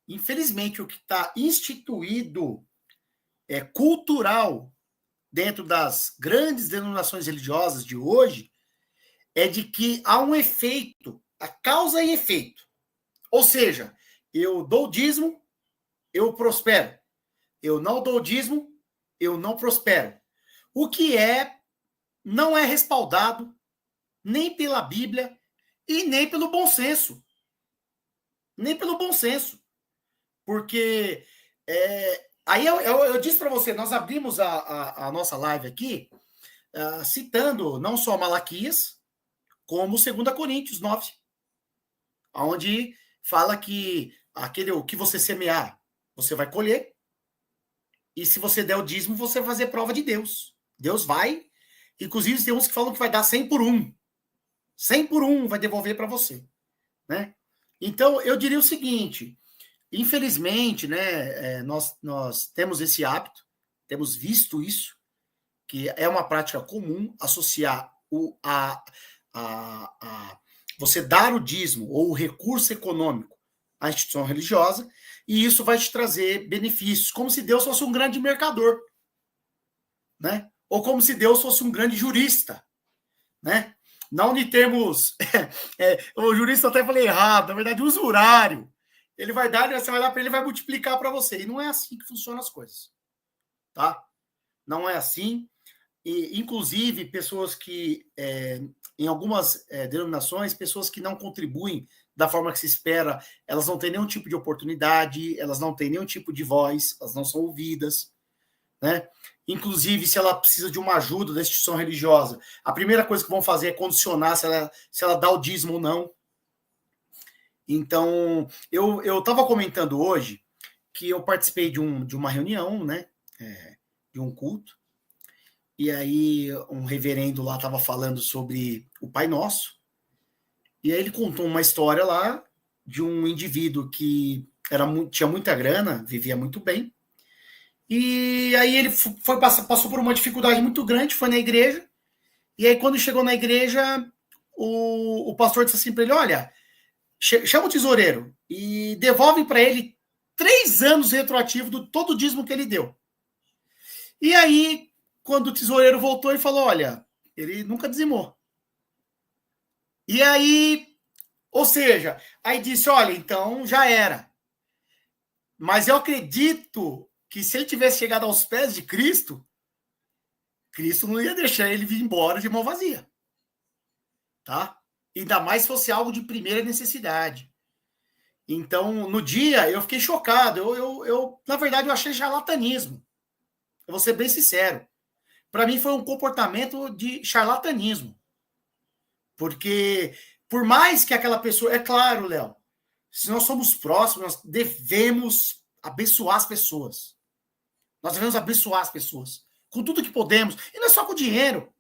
infelizmente, o que está instituído cultural dentro das grandes denominações religiosas de hoje é de que há um efeito, a causa e efeito. Ou seja, eu dou dízimo, eu prospero. Eu não dou dízimo, eu não prospero. O que não é respaldado nem pela Bíblia e nem pelo bom senso. Nem pelo bom senso. Porque aí eu disse para você, nós abrimos a nossa live aqui citando não só Malaquias, como 2 Coríntios 9, onde fala que o que você semear, você vai colher. E se você der o dízimo, você vai fazer prova de Deus. Deus vai. Inclusive, tem uns que falam que vai dar 100 por 1. 100 por 1 vai devolver para você. Né? Então, eu diria o seguinte: Infelizmente, né, nós temos esse hábito, temos visto isso, que é uma prática comum associar você dar o dízimo ou o recurso econômico à instituição religiosa, e isso vai te trazer benefícios, como se Deus fosse um grande mercador, né? Ou como se Deus fosse um grande jurista, né? Não de termos... o jurista até falei errado, na verdade, usurário. Ele vai dar, você vai dar para ele, vai multiplicar para você. E não é assim que funcionam as coisas, tá? Não é assim. E, inclusive, pessoas que, em algumas denominações, pessoas que não contribuem da forma que se espera, elas não têm nenhum tipo de oportunidade, elas não têm nenhum tipo de voz, elas não são ouvidas, né? Inclusive, se ela precisa de uma ajuda da instituição religiosa, a primeira coisa que vão fazer é condicionar se ela dá o dízimo ou não. Então, eu estava comentando hoje que eu participei de uma reunião, né? De um culto, e aí um reverendo lá estava falando sobre o Pai Nosso, e aí ele contou uma história lá de um indivíduo que tinha muita grana, vivia muito bem, e aí ele passou por uma dificuldade muito grande, foi na igreja, e aí quando chegou na igreja, o pastor disse assim para ele, olha, chama o tesoureiro e devolve para ele 3 anos retroativo do todo o dízimo que ele deu. E aí, quando o tesoureiro voltou e falou, olha, ele nunca dizimou. E aí, ou seja, aí disse, olha, então já era. Mas eu acredito que se ele tivesse chegado aos pés de Cristo, Cristo não ia deixar ele vir embora de mão vazia. Tá? Ainda mais se fosse algo de primeira necessidade. Então, no dia, eu fiquei chocado. Na verdade, eu achei charlatanismo. Eu vou ser bem sincero. Para mim, foi um comportamento de charlatanismo. Porque, por mais que aquela pessoa... É claro, Léo, se nós somos próximos, nós devemos abençoar as pessoas. Nós devemos abençoar as pessoas. Com tudo que podemos. E não é só com dinheiro.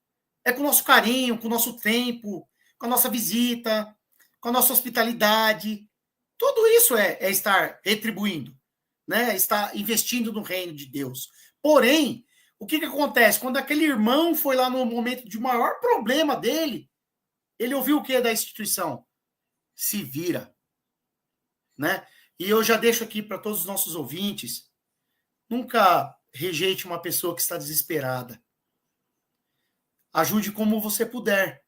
É com o nosso carinho, com o nosso tempo, com a nossa visita, com a nossa hospitalidade. Tudo isso é estar retribuindo, né? Estar investindo no reino de Deus. Porém, o que acontece? Quando aquele irmão foi lá no momento de maior problema dele, ele ouviu o que da instituição? Se vira. Né? E eu já deixo aqui para todos os nossos ouvintes, nunca rejeite uma pessoa que está desesperada. Ajude como você puder.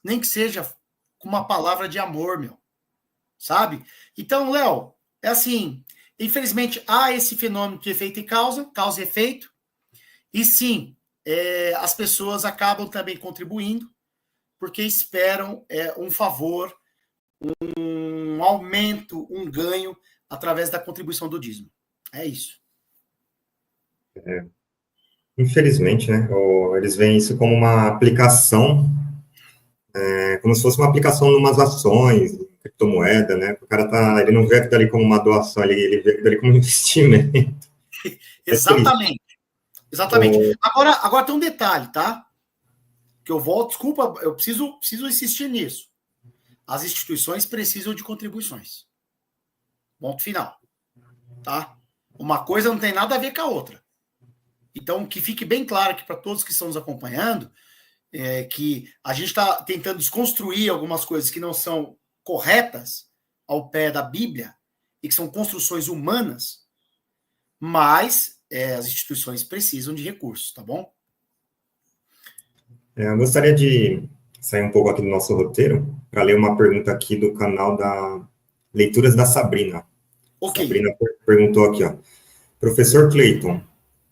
Nem que seja com uma palavra de amor, meu. Sabe? Então, Léo, é assim, infelizmente há esse fenômeno de efeito e causa e efeito, e sim, as pessoas acabam também contribuindo, porque esperam um favor, um aumento, um ganho, através da contribuição do dízimo. É isso. Infelizmente, né, eles veem isso como uma aplicação, como se fosse uma aplicação em umas ações, criptomoeda, né? O cara ele não vê aquilo ali como uma doação, ele vê aquilo ali como um investimento. Exatamente. Exatamente. Agora tem um detalhe, tá? Que eu volto, desculpa, eu preciso insistir nisso. As instituições precisam de contribuições. Ponto final. Tá? Uma coisa não tem nada a ver com a outra. Então, que fique bem claro aqui para todos que estão nos acompanhando, que a gente está tentando desconstruir algumas coisas que não são corretas ao pé da Bíblia e que são construções humanas, mas as instituições precisam de recursos, tá bom? Eu gostaria de sair um pouco aqui do nosso roteiro para ler uma pergunta aqui do canal da Leituras da Sabrina. Ok. Sabrina perguntou aqui, ó. Professor Clayton,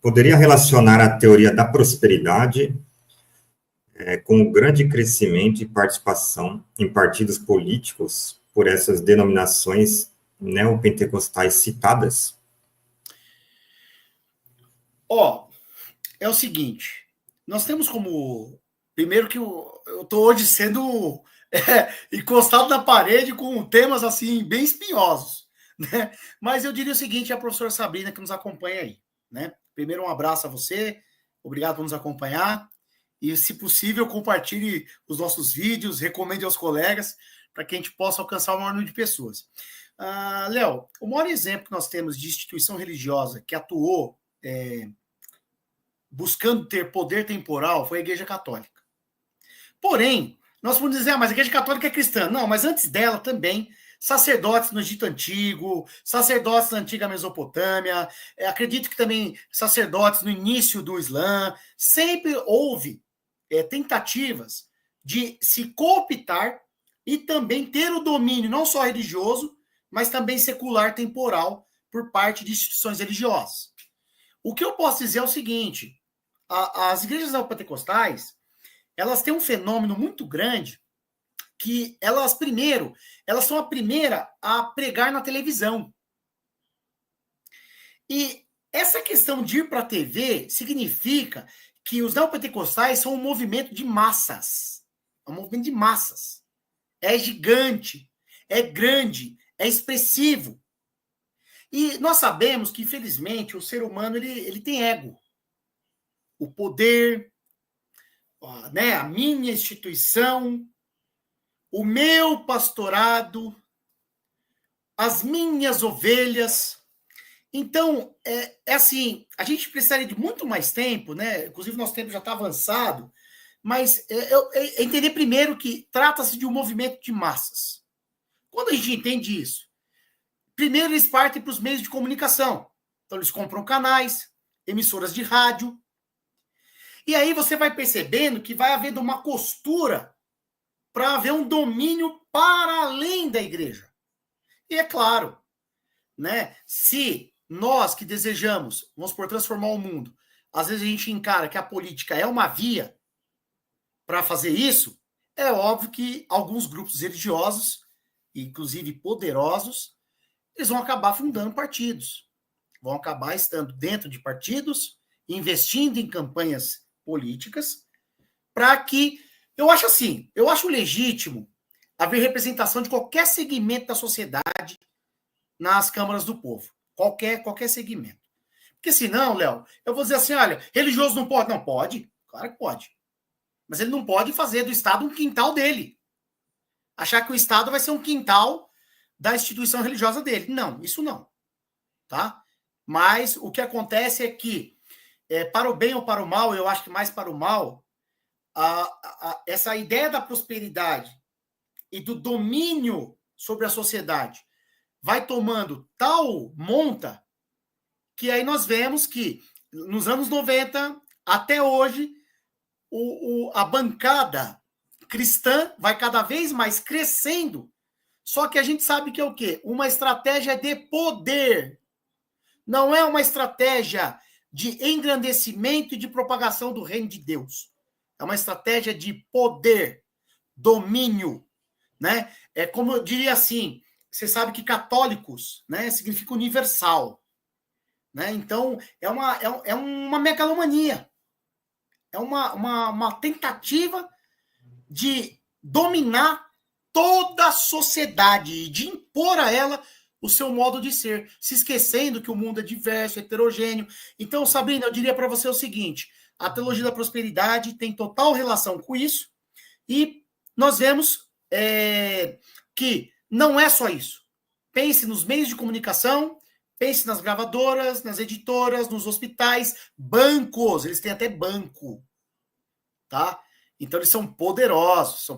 poderia relacionar a teoria da prosperidade com o grande crescimento e participação em partidos políticos por essas denominações neopentecostais citadas? É o seguinte, nós temos como... Primeiro que eu estou hoje sendo encostado na parede com temas assim bem espinhosos, né? Mas eu diria o seguinte, a professora Sabrina que nos acompanha aí, né? Primeiro, um abraço a você, obrigado por nos acompanhar, e se possível, compartilhe os nossos vídeos, recomende aos colegas, para que a gente possa alcançar o maior número de pessoas. Léo, o maior exemplo que nós temos de instituição religiosa que atuou buscando ter poder temporal foi a Igreja Católica. Porém, nós podemos dizer, mas a Igreja Católica é cristã. Não, mas antes dela também, sacerdotes no Egito Antigo, sacerdotes na antiga Mesopotâmia, acredito que também sacerdotes no início do Islã, sempre houve tentativas de se cooptar e também ter o domínio não só religioso, mas também secular temporal por parte de instituições religiosas. O que eu posso dizer é o seguinte, as igrejas neopentecostais, elas têm um fenômeno muito grande que elas são a primeira a pregar na televisão. E essa questão de ir para a TV significa que os neopentecostais são um movimento de massas. É um movimento de massas. É gigante, é grande, é expressivo. E nós sabemos que, infelizmente, o ser humano ele tem ego. O poder, né, a minha instituição, o meu pastorado, as minhas ovelhas. Então, assim, a gente precisaria de muito mais tempo, né? Inclusive, nosso tempo já está avançado, mas entender primeiro que trata-se de um movimento de massas. Quando a gente entende isso, primeiro eles partem para os meios de comunicação. Então, eles compram canais, emissoras de rádio. E aí você vai percebendo que vai havendo uma costura para haver um domínio para além da igreja. E é claro, né, se nós que desejamos, vamos por transformar o mundo, às vezes a gente encara que a política é uma via para fazer isso, é óbvio que alguns grupos religiosos, inclusive poderosos, eles vão acabar fundando partidos, vão acabar estando dentro de partidos, investindo em campanhas políticas, para que, eu acho legítimo haver representação de qualquer segmento da sociedade nas câmaras do povo, qualquer segmento. Porque senão, Léo, eu vou dizer assim, olha, religioso não pode. Não, pode, claro que pode. Mas ele não pode fazer do Estado um quintal dele. Achar que o Estado vai ser um quintal da instituição religiosa dele. Não, isso não. Tá? Mas o que acontece é que, para o bem ou para o mal, eu acho que mais para o mal, essa ideia da prosperidade e do domínio sobre a sociedade vai tomando tal monta que aí nós vemos que nos anos 90 até hoje a bancada cristã vai cada vez mais crescendo, só que a gente sabe que é o quê? Uma estratégia de poder. Não é uma estratégia de engrandecimento e de propagação do reino de Deus. É uma estratégia de poder, domínio, né? É como eu diria assim, você sabe que católicos, né, significa universal, né? Então, é uma megalomania. É uma tentativa de dominar toda a sociedade e de impor a ela o seu modo de ser, se esquecendo que o mundo é diverso, heterogêneo. Então, Sabrina, eu diria para você o seguinte, a teologia da prosperidade tem total relação com isso e nós vemos que não é só isso. Pense nos meios de comunicação, pense nas gravadoras, nas editoras, nos hospitais, bancos, eles têm até banco, tá? Então eles são poderosos,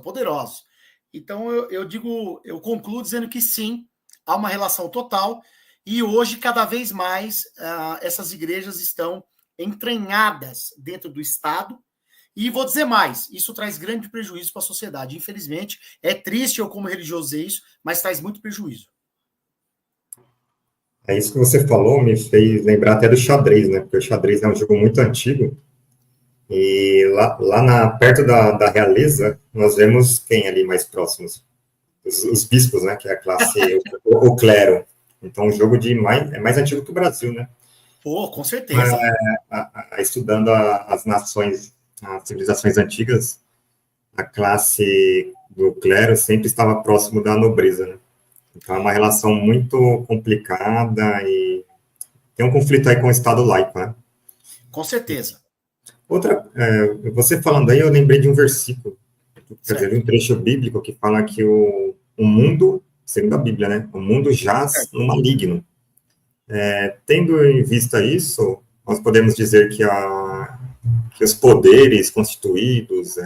Então eu concluo dizendo que sim, há uma relação total e hoje cada vez mais essas igrejas estão entranhadas dentro do Estado. E vou dizer mais, isso traz grande prejuízo para a sociedade. Infelizmente, é triste eu como religioso dizer isso, mas traz muito prejuízo. É isso que você falou, me fez lembrar até do xadrez, né? Porque o xadrez é um jogo muito antigo. E perto da realeza, nós vemos quem ali mais próximos? Os bispos, né? Que é a classe, o clero. Então, o jogo é mais antigo que o Brasil, né? Pô, com certeza. Estudando as nações, as civilizações antigas, a classe do clero sempre estava próximo da nobreza, né? Então, é uma relação muito complicada e tem um conflito aí com o Estado laico, né? Com certeza. Você falando aí, eu lembrei de um versículo, quer dizer, de um trecho bíblico que fala que o mundo segundo a Bíblia, né? O mundo jaz no maligno. Tendo em vista isso, nós podemos dizer que os poderes constituídos,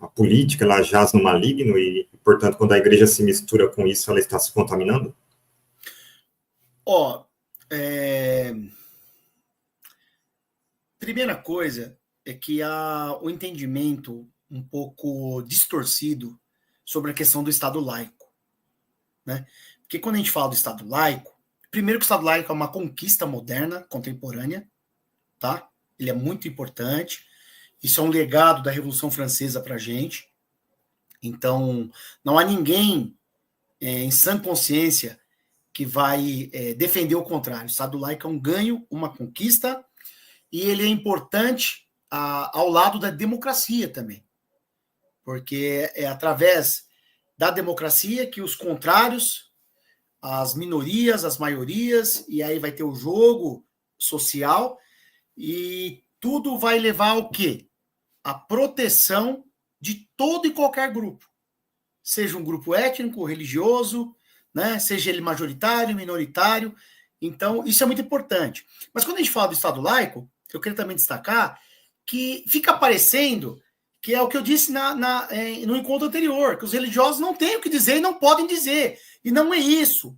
a política, ela jaz no maligno e, portanto, quando a igreja se mistura com isso, ela está se contaminando? Primeira coisa é que há um entendimento um pouco distorcido sobre a questão do Estado laico, né? Porque quando a gente fala do Estado laico, primeiro que o Estado laico é uma conquista moderna, contemporânea, tá? Ele é muito importante. Isso é um legado da Revolução Francesa para a gente. Então, não há ninguém em sã consciência que vai defender o contrário. O Estado laico é um ganho, uma conquista, e ele é importante ao lado da democracia também. Porque é através da democracia que os contrários, as minorias, as maiorias, e aí vai ter o jogo social, e tudo vai levar ao quê? A proteção de todo e qualquer grupo. Seja um grupo étnico, religioso, né? Seja ele majoritário, minoritário. Então, isso é muito importante. Mas quando a gente fala do Estado laico, eu queria também destacar que fica parecendo que é o que eu disse no encontro anterior, que os religiosos não têm o que dizer e não podem dizer. E não é isso.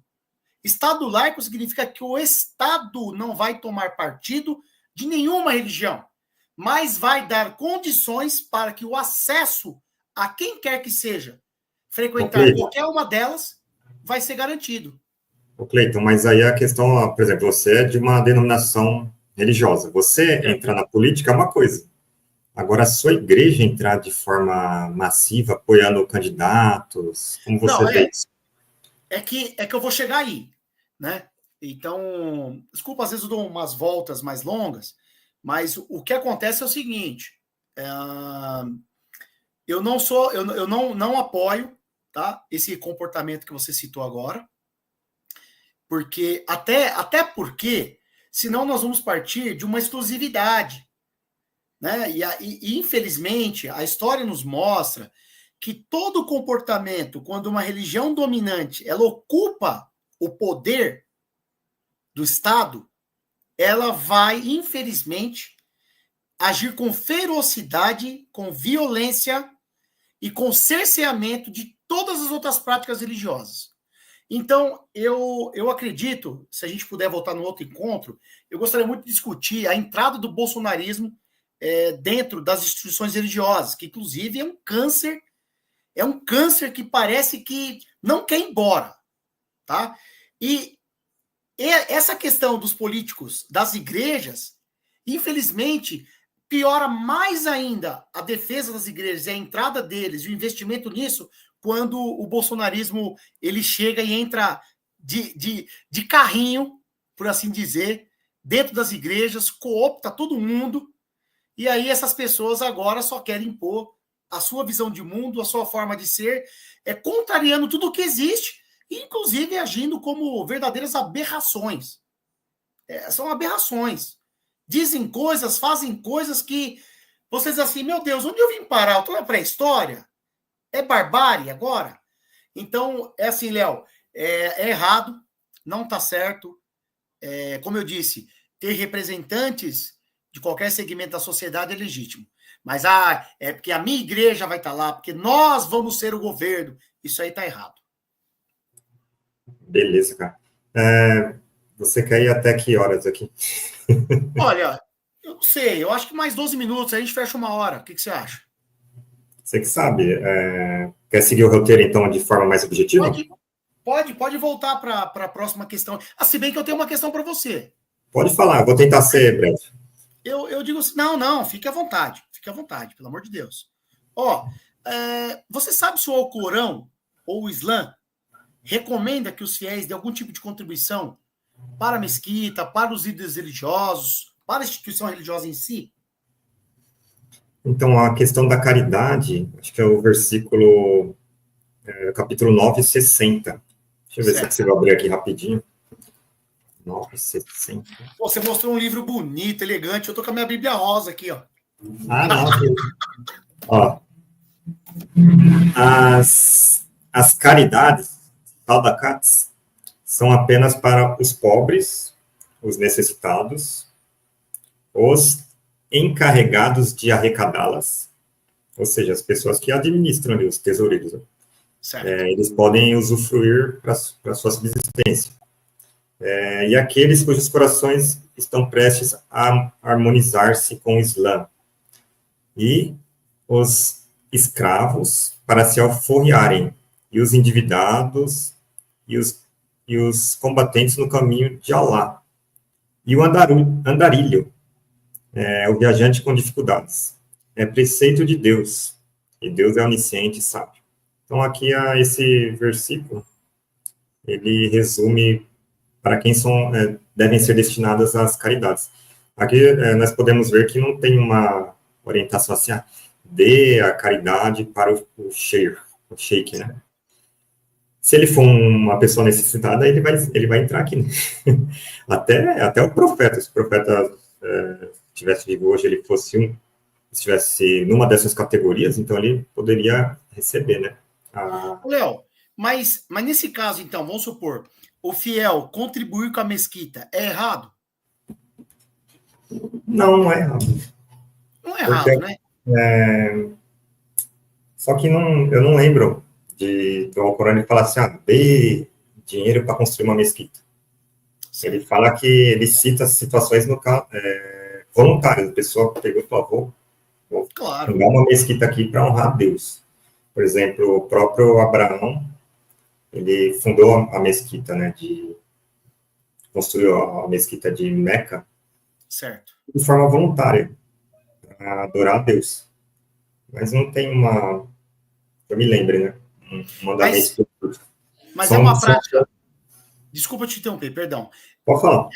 Estado laico significa que o Estado não vai tomar partido de nenhuma religião, mas vai dar condições para que o acesso a quem quer que seja frequentar qualquer uma delas vai ser garantido. Cleiton, mas aí a questão, por exemplo, você é de uma denominação religiosa. Você entrar na política é uma coisa. Agora, a sua igreja entrar de forma massiva, apoiando candidatos, como você vê isso? É que eu vou chegar aí, né? Então, desculpa, às vezes eu dou umas voltas mais longas, mas o que acontece é o seguinte: eu não apoio, tá, esse comportamento que você citou agora, porque até porque senão nós vamos partir de uma exclusividade, né? E infelizmente a história nos mostra que todo comportamento, quando uma religião dominante ela ocupa o poder do Estado, ela vai, infelizmente, agir com ferocidade, com violência e com cerceamento de todas as outras práticas religiosas. Então, eu acredito, se a gente puder voltar no outro encontro, eu gostaria muito de discutir a entrada do bolsonarismo dentro das instituições religiosas, que inclusive é um câncer que parece que não quer ir embora, tá? E essa questão dos políticos, das igrejas, infelizmente, piora mais ainda a defesa das igrejas, a entrada deles, o investimento nisso, quando o bolsonarismo ele chega e entra de carrinho, por assim dizer, dentro das igrejas, coopta todo mundo, e aí essas pessoas agora só querem impor a sua visão de mundo, a sua forma de ser, contrariando tudo o que existe, inclusive agindo como verdadeiras aberrações. São aberrações. Dizem coisas, fazem coisas que vocês assim, meu Deus, onde eu vim parar? Eu estou na pré-história? É barbárie agora? Então, é assim, Léo, é errado, não está certo. Como eu disse, ter representantes de qualquer segmento da sociedade é legítimo. Mas é porque a minha igreja vai estar lá, porque nós vamos ser o governo. Isso aí está errado. Beleza, cara. Você quer ir até que horas aqui? Olha, eu não sei, eu acho que mais 12 minutos, a gente fecha 1 hora. O que você acha? Você que sabe. Quer seguir o roteiro, então, de forma mais objetiva? Pode voltar para a próxima questão. Se bem que eu tenho uma questão para você. Pode falar, vou tentar ser breve. Eu digo assim, não, fique à vontade, pelo amor de Deus. Você sabe se o Alcorão ou o Islã recomenda que os fiéis dêem algum tipo de contribuição para a mesquita, para os líderes religiosos, para a instituição religiosa em si? Então, a questão da caridade, acho que é o versículo, capítulo 9, 60. Deixa eu ver se é possível abrir aqui rapidinho. 9, 60. Você mostrou um livro bonito, elegante. Eu tô com a minha Bíblia rosa aqui, ó. Não. As caridades, taldacats são apenas para os pobres, os necessitados, os encarregados de arrecadá-las, ou seja, as pessoas que administram ali, os tesoureiros, né? Eles podem usufruir para sua subsistência. E aqueles cujos corações estão prestes a harmonizar-se com o Islã. E os escravos para se alforriarem, e os endividados, e os combatentes no caminho de Alá. E o andarilho, o viajante com dificuldades. É preceito de Deus, e Deus é onisciente e sábio. Então, aqui, esse versículo, ele resume para quem devem ser destinadas as caridades. Aqui, nós podemos ver que não tem uma orientação assim, dê a caridade para o sheik, né? Se ele for uma pessoa necessitada, ele vai entrar aqui, né? Até o profeta, se o profeta estivesse vivo hoje, ele estivesse numa dessas categorias, então ele poderia receber, né? Léo, mas nesse caso, então, vamos supor, o fiel contribuir com a mesquita é errado? Não é errado. Não é errado, né? Só que eu não lembro do Alcorão falar assim, dê dinheiro para construir uma mesquita. Sim. Ele fala que ele cita situações voluntárias. A pessoa pegou e falou, vou fundar uma mesquita aqui para honrar a Deus. Por exemplo, o próprio Abraão, ele fundou a mesquita, né, construiu a mesquita de Meca, certo, de forma voluntária, para adorar a Deus. Mas não tem eu me lembro, né, um mandamento. Mas é uma prática... Desculpa te interromper, perdão. Pode falar.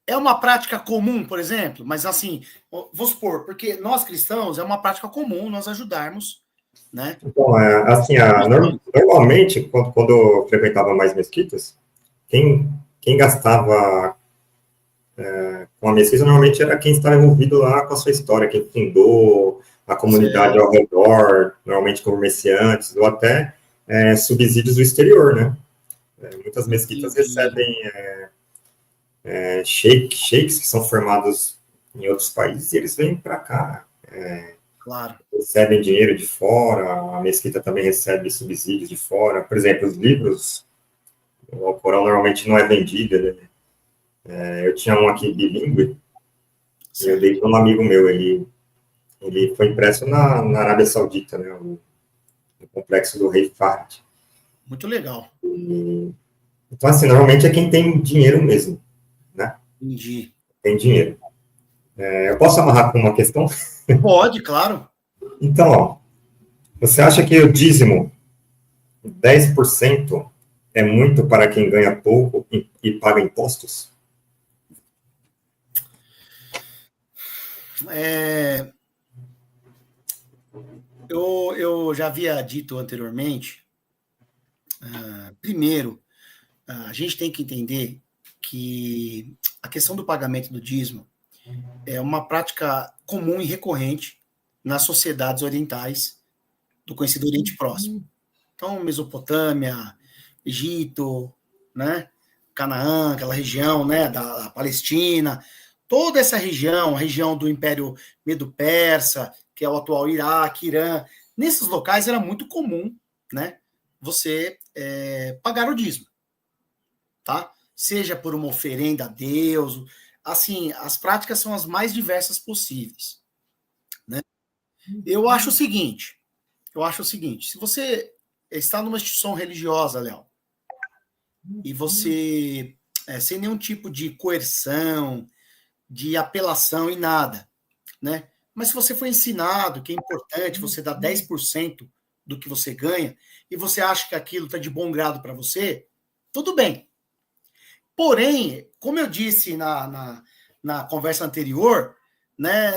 É uma prática comum, por exemplo, mas assim, vou supor, porque nós cristãos é uma prática comum nós ajudarmos, né? Então, assim, normalmente, quando eu frequentava mais mesquitas, quem gastava com a mesquita, normalmente era quem estava envolvido lá com a sua história, quem fundou a comunidade ao redor, normalmente comerciantes, ou até subsídios do exterior, né? Muitas mesquitas recebem sheiks que são formados em outros países e eles vêm para cá. Claro. Recebem dinheiro de fora, a mesquita também recebe subsídios de fora. Por exemplo, os livros, o Alcorão normalmente não é vendido, né? Eu tinha um aqui bilíngue, e eu dei para um amigo meu, ele foi impresso na Arábia Saudita, né? No complexo do Rei Fahd. Muito legal. Então, assim, normalmente é quem tem dinheiro mesmo, né? Entendi. Tem dinheiro. Eu posso amarrar com uma questão? Pode, claro. Então, você acha que o dízimo, 10%, é muito para quem ganha pouco e paga impostos? Eu já havia dito anteriormente, primeiro, a gente tem que entender que a questão do pagamento do dízimo é uma prática comum e recorrente nas sociedades orientais do conhecido Oriente Próximo. Então, Mesopotâmia, Egito, né, Canaã, aquela região, né, da Palestina, toda essa região, a região do Império Medo-Persa, que é o atual Iraque, Irã, nesses locais era muito comum, né, você pagar o dízimo, tá? Seja por uma oferenda a Deus, assim, as práticas são as mais diversas possíveis, né? Eu acho o seguinte, se você está numa instituição religiosa, Léo, e você, sem nenhum tipo de coerção, de apelação e nada, né? Mas se você foi ensinado que é importante você dar 10% do que você ganha, e você acha que aquilo está de bom grado para você, tudo bem. Porém, como eu disse na conversa anterior, né,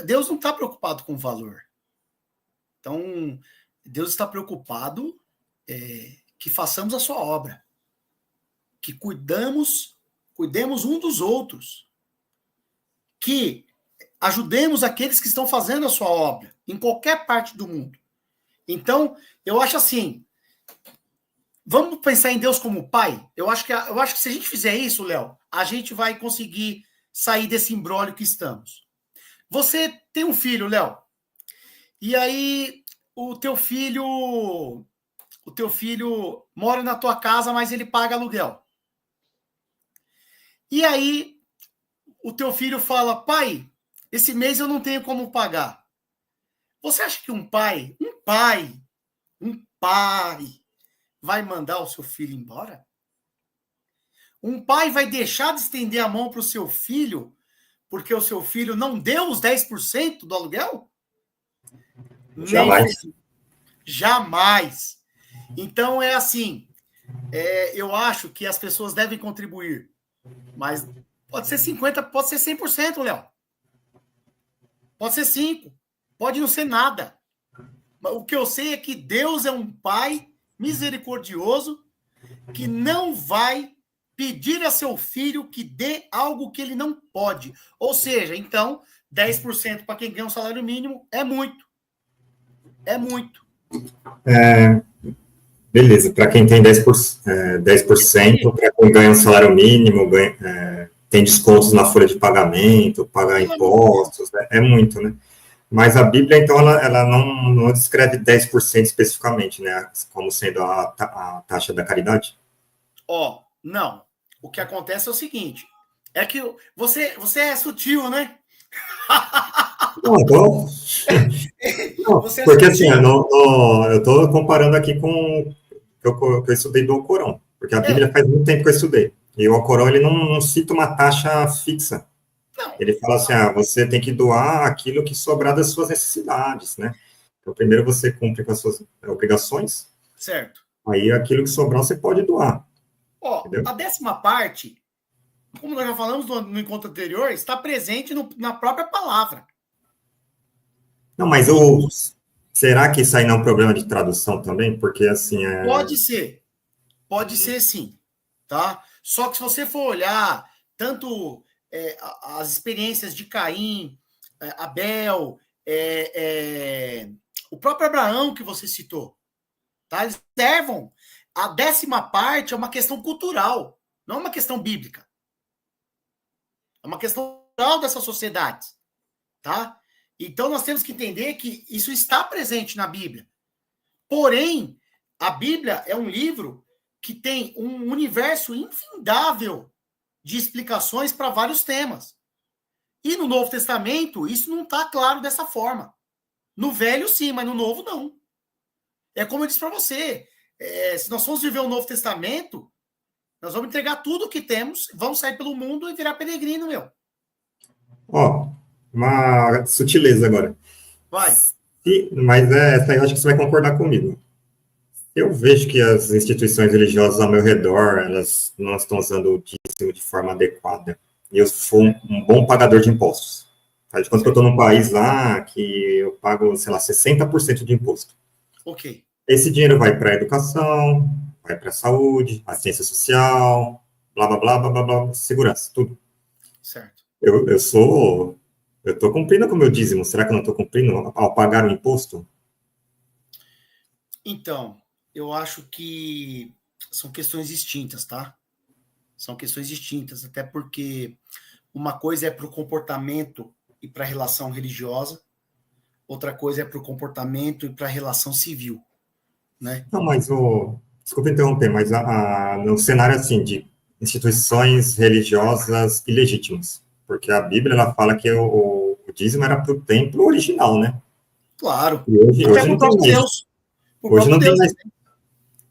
Deus não está preocupado com o valor. Então, Deus está preocupado que façamos a sua obra, que cuidemos um dos outros, que ajudemos aqueles que estão fazendo a sua obra, em qualquer parte do mundo. Então, eu acho assim, vamos pensar em Deus como pai? Eu acho que se a gente fizer isso, Léo, a gente vai conseguir sair desse imbróglio que estamos. Você tem um filho, Léo, e aí o teu filho mora na tua casa, mas ele paga aluguel. E aí o teu filho fala: pai, esse mês eu não tenho como pagar. Você acha que um pai vai mandar o seu filho embora? Um pai vai deixar de estender a mão para o seu filho porque o seu filho não deu os 10% do aluguel? Jamais. Jamais. Então, é assim, eu acho que as pessoas devem contribuir, mas pode ser 50%, pode ser 100%, Léo. Pode ser 5%, pode não ser nada. O que eu sei é que Deus é um pai misericordioso que não vai pedir a seu filho que dê algo que ele não pode. Ou seja, então, 10% para quem ganha um salário mínimo é muito. É muito. Beleza, para quem tem 10%, para quem ganha um salário mínimo, tem descontos na folha de pagamento, pagar impostos, é muito, né? Mas a Bíblia, então, ela não descreve 10% especificamente, né? Como sendo a taxa da caridade? Não. O que acontece é o seguinte, é que você é sutil, né? Não, então... Não, porque assim, eu estou comparando aqui com o que eu estudei do Alcorão, porque a Bíblia faz muito tempo que eu estudei. E o Alcorão, ele não cita uma taxa fixa. Não. Ele fala assim, você tem que doar aquilo que sobrar das suas necessidades, né? Então, primeiro você cumpre com as suas obrigações. Certo. Aí, aquilo que sobrar, você pode doar. A 10ª parte, como nós já falamos no encontro anterior, está presente na própria palavra. Não, mas será que isso aí não é um problema de tradução também? Porque, assim... Pode ser sim, tá? Só que se você for olhar tanto as experiências de Caim, Abel, o próprio Abraão que você citou, tá? Eles servam. A 10ª parte é uma questão cultural, não é uma questão bíblica. É uma questão cultural dessa sociedade, tá? Então nós temos que entender que isso está presente na Bíblia. Porém, a Bíblia é um livro que tem um universo infindável de explicações para vários temas. E no Novo Testamento, isso não está claro dessa forma. No Velho, sim, mas no Novo, não. É como eu disse para você, se nós formos viver o Novo Testamento, nós vamos entregar tudo o que temos, vamos sair pelo mundo e virar peregrino, meu. Uma sutileza agora. Vai. Mas essa aí eu acho que você vai concordar comigo. Eu vejo que as instituições religiosas ao meu redor, elas não estão usando o dízimo de forma adequada. E eu sou um bom pagador de impostos. Faz de conta que eu estou num país lá que eu pago, sei lá, 60% de imposto. Ok. Esse dinheiro vai para a educação, vai para a saúde, assistência social, blá, blá, blá, blá, blá, blá, segurança, tudo. Certo. Eu estou cumprindo com o meu dízimo. Será que eu não estou cumprindo ao pagar o imposto? Então, eu acho que são questões distintas, tá? São questões distintas, até porque uma coisa é para o comportamento e para a relação religiosa, outra coisa é para o comportamento e para a relação civil, né? Não, mas desculpa interromper, mas no cenário assim de instituições religiosas ilegítimas, porque a Bíblia ela fala que o dízimo era para o templo original, né? Claro. E hoje Até não pro tem próprio mais. Deus.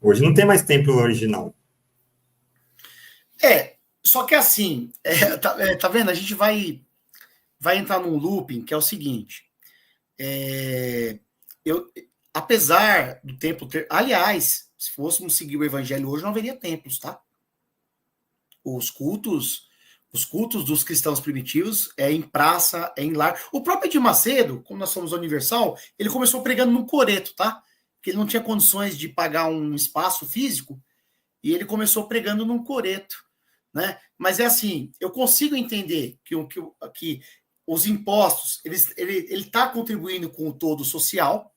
Hoje não tem mais templo original. Só que assim, tá vendo? A gente vai entrar num looping que é o seguinte. Apesar do templo ter... Aliás, se fôssemos seguir o evangelho hoje, não haveria templos, tá? Os cultos dos cristãos primitivos é em praça, é em lar. O próprio Edir Macedo, como nós somos universal, ele começou pregando num coreto, tá? Porque ele não tinha condições de pagar um espaço físico e ele começou pregando num coreto, né? Mas é assim, eu consigo entender que os impostos, ele está contribuindo com o todo social,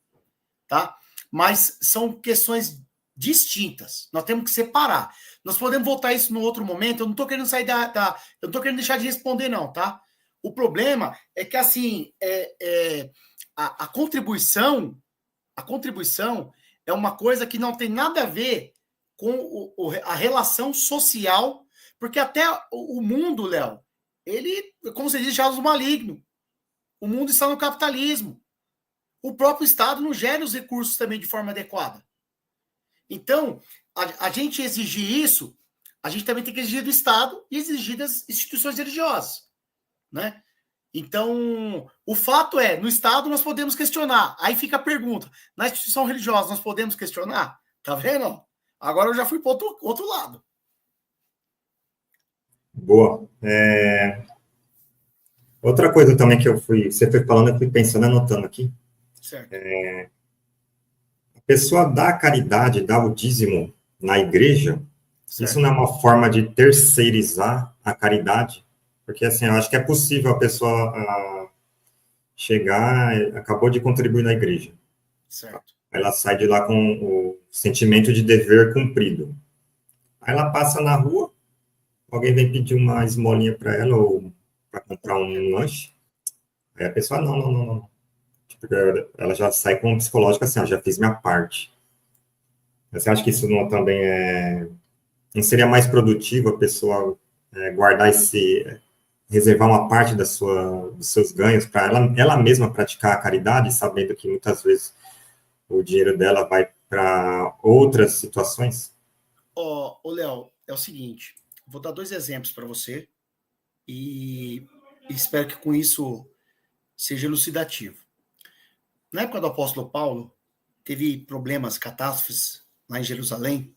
tá? Mas são questões distintas. Nós temos que separar. Nós podemos voltar isso no outro momento. Eu não estou querendo sair eu não estou querendo deixar de responder, não, tá? O problema é que, assim, a contribuição é uma coisa que não tem nada a ver com a relação social, porque até o mundo, Léo, ele, como você diz, já é maligno. O mundo está no capitalismo. O próprio Estado não gera os recursos também de forma adequada. Então, a gente exigir isso, a gente também tem que exigir do Estado e exigir das instituições religiosas, né? Então, o fato é, no Estado nós podemos questionar. Aí fica a pergunta, na instituição religiosa nós podemos questionar? Tá vendo? Agora eu já fui para outro lado. Boa. Outra coisa também que você foi falando, eu fui pensando, anotando aqui. Certo. A pessoa dá caridade, dá o dízimo na igreja, certo. Isso não é uma forma de terceirizar a caridade? Porque, assim, eu acho que é possível a pessoa chegar, acabou de contribuir na igreja. Certo. Ela sai de lá com o sentimento de dever cumprido. Aí ela passa na rua, alguém vem pedir uma esmolinha para ela ou para comprar um lanche. Aí a pessoa, não. Tipo, ela já sai com um psicológico assim, já fiz minha parte. Você acha que isso não seria mais produtivo a pessoa guardar reservar uma parte dos seus ganhos para ela mesma praticar a caridade, sabendo que muitas vezes o dinheiro dela vai para outras situações? Léo, é o seguinte, vou dar 2 exemplos para você e espero que com isso seja elucidativo. Na época do apóstolo Paulo, teve problemas, catástrofes lá em Jerusalém,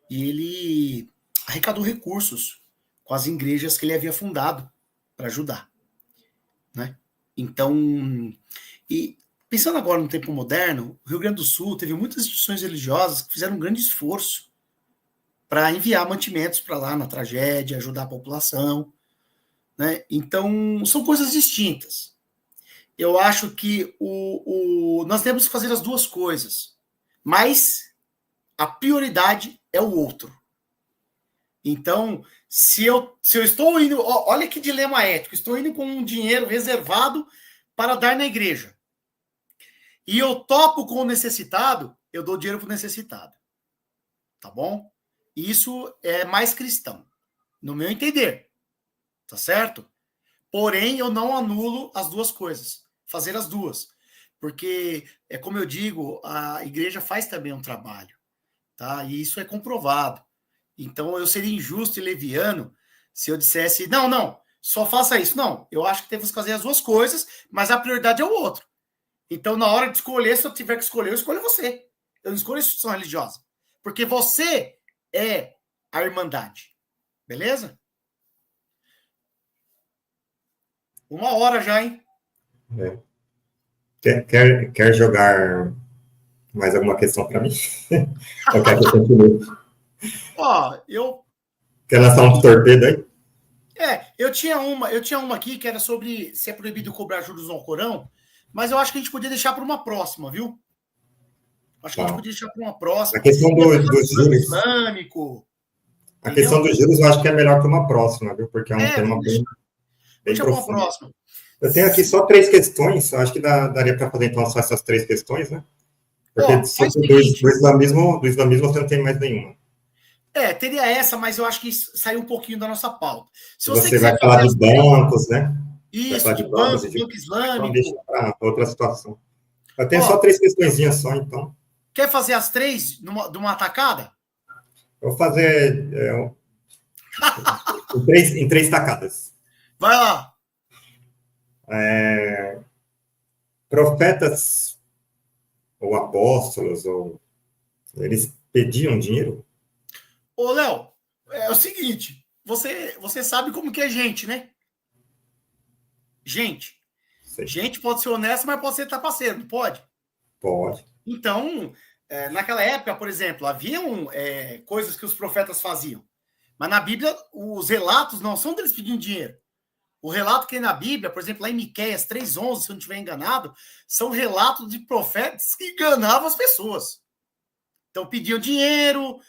e ele arrecadou recursos com as igrejas que ele havia fundado para ajudar, né? Então, e pensando agora no tempo moderno, o Rio Grande do Sul teve muitas instituições religiosas que fizeram um grande esforço para enviar mantimentos para lá na tragédia, ajudar a população, né? Então, são coisas distintas. Eu acho que nós temos que fazer as duas coisas, mas a prioridade é o outro. Então, se eu estou indo, olha que dilema ético, estou indo com um dinheiro reservado para dar na igreja, e eu topo com o necessitado, eu dou dinheiro para o necessitado. Tá bom? Isso é mais cristão, no meu entender. Tá certo? Porém, eu não anulo as duas coisas. Fazer as duas. Porque, como eu digo, a igreja faz também um trabalho. Tá? E isso é comprovado. Então, eu seria injusto e leviano se eu dissesse, não, só faça isso. Não, eu acho que temos que fazer as duas coisas, mas a prioridade é o outro. Então, na hora de escolher, se eu tiver que escolher, eu escolho você. Eu não escolho a instituição religiosa. Porque você é a irmandade. Beleza? 1 hora já, hein? Quer jogar mais alguma questão para mim? Ou quer que eu continue? Quer lançar um torpedo aí? Eu tinha uma aqui que era sobre se é proibido cobrar juros no Alcorão, mas eu acho que a gente podia deixar para uma próxima, viu? Acho que a gente podia deixar para uma próxima. A questão dos juros islâmico. A questão dos juros eu acho que é melhor para uma próxima, viu? Porque é um tema bem profundo. Eu tenho aqui só 3 questões, acho que daria para fazer então só essas 3 questões, né? Porque do islamismo você não tem mais nenhuma. Teria essa, mas eu acho que saiu um pouquinho da nossa pauta. Se você vai falar de bancos, né? Isso, de banco islâmico. Então deixa para outra situação. Eu tenho só 3 questõezinhas só, então. Quer fazer as 3 numa atacada? Eu vou fazer em 3 tacadas. Vai lá. Profetas ou apóstolos, eles pediam dinheiro? Léo, é o seguinte, você sabe como que é gente, né? Gente. Sei. Gente pode ser honesta, mas pode ser trapaceiro, não pode? Pode. Então, naquela época, por exemplo, haviam coisas que os profetas faziam. Mas na Bíblia, os relatos não são deles pedindo dinheiro. O relato que tem na Bíblia, por exemplo, lá em Miqueias 3:11, se eu não estiver enganado, são relatos de profetas que enganavam as pessoas. Então, pediam dinheiro,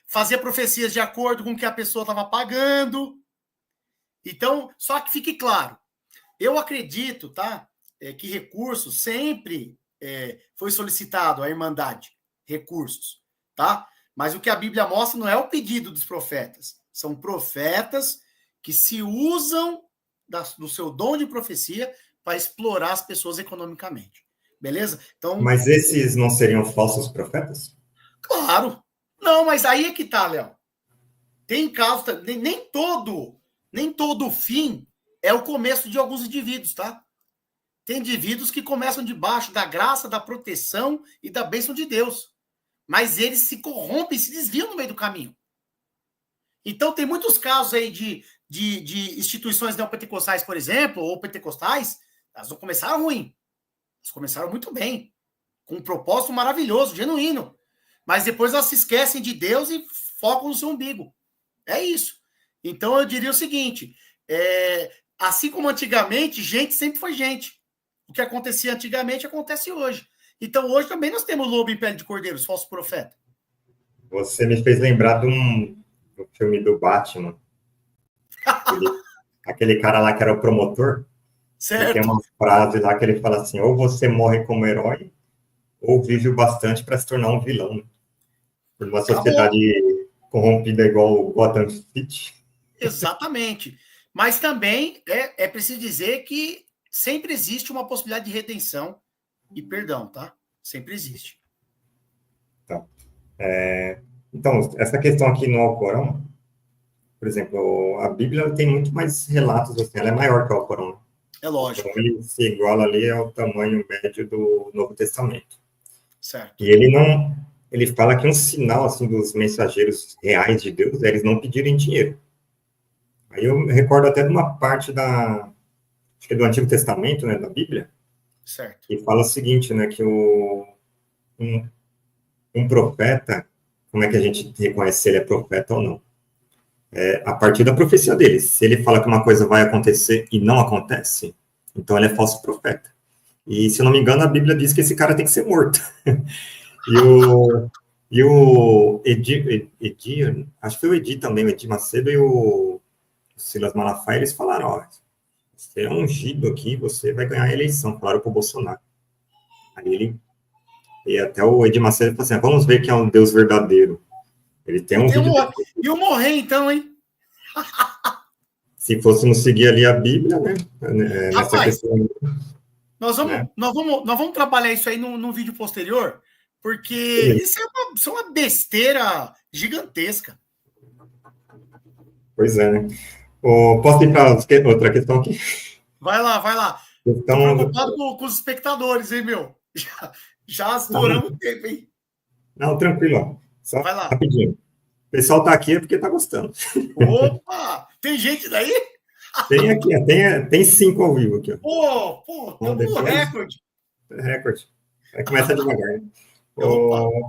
fazia profecias de acordo com o que a pessoa estava pagando. Então, só que fique claro, eu acredito, tá, que recursos sempre foi solicitado à Irmandade, recursos, tá? Mas o que a Bíblia mostra não é o pedido dos profetas, são profetas que se usam do seu dom de profecia para explorar as pessoas economicamente. Beleza? Então, mas esses não seriam falsos profetas? Claro. Não, mas aí é que tá, Léo. Tem casos, nem todo fim é o começo de alguns indivíduos, tá? Tem indivíduos que começam debaixo da graça, da proteção e da bênção de Deus. Mas eles se corrompem, se desviam no meio do caminho. Então, tem muitos casos aí de instituições neopentecostais, por exemplo, ou pentecostais, elas não começaram ruim. Elas começaram muito bem, com um propósito maravilhoso, genuíno. Mas depois elas se esquecem de Deus e focam no seu umbigo. É isso. Então, eu diria o seguinte, assim como antigamente, gente sempre foi gente. O que acontecia antigamente, acontece hoje. Então, hoje também nós temos lobo em pele de cordeiro, os falsos profetas. Você me fez lembrar do filme do Batman. Aquele cara lá que era o promotor. Certo. E tem uma frase lá que ele fala assim, ou você morre como herói, ou vive o bastante para se tornar um vilão. Por uma sociedade corrompida igual o Gotham City. Exatamente. Mas também é preciso dizer que sempre existe uma possibilidade de redenção e perdão, tá? Sempre existe. Tá. Então, essa questão aqui no Alcorão, por exemplo, a Bíblia tem muito mais relatos, assim, ela é maior que o Alcorão. É lógico. Então, ele se iguala ali ao tamanho médio do Novo Testamento. Certo. E ele fala que um sinal, assim, dos mensageiros reais de Deus é eles não pedirem dinheiro. Aí eu recordo até de uma parte acho que do Antigo Testamento, né, da Bíblia, certo, que fala o seguinte, né, que um profeta, como é que a gente reconhece se ele é profeta ou não? A partir da profecia dele. Se ele fala que uma coisa vai acontecer e não acontece, então ele é falso profeta. E, se eu não me engano, a Bíblia diz que esse cara tem que ser morto. E o Edi, acho que foi o Edi também, o Edi Macedo e o Silas Malafaia, eles falaram, ó, você é ungido aqui, você vai ganhar a eleição, falaram pro Bolsonaro. Aí e até o Edi Macedo falou assim, vamos ver quem é um Deus verdadeiro. Ele tem um vídeo... E eu morrer, então, hein? Se fôssemos seguir ali a Bíblia, né? Nessa Rapaz, questão... Nós vamos trabalhar isso aí num vídeo posterior, porque isso é uma besteira gigantesca. Pois é, né? Posso ir para outra questão aqui? Vai lá. Estou preocupado com os espectadores, hein, meu? Já estouramos o tempo, hein? Não, tranquilo. Só vai lá. Rapidinho. O pessoal tá aqui porque tá gostando. Opa! Tem gente daí? Tem aqui, tem 5 ao vivo aqui. Pô, estamos no recorde. Recorde. Aí começa devagar. Né?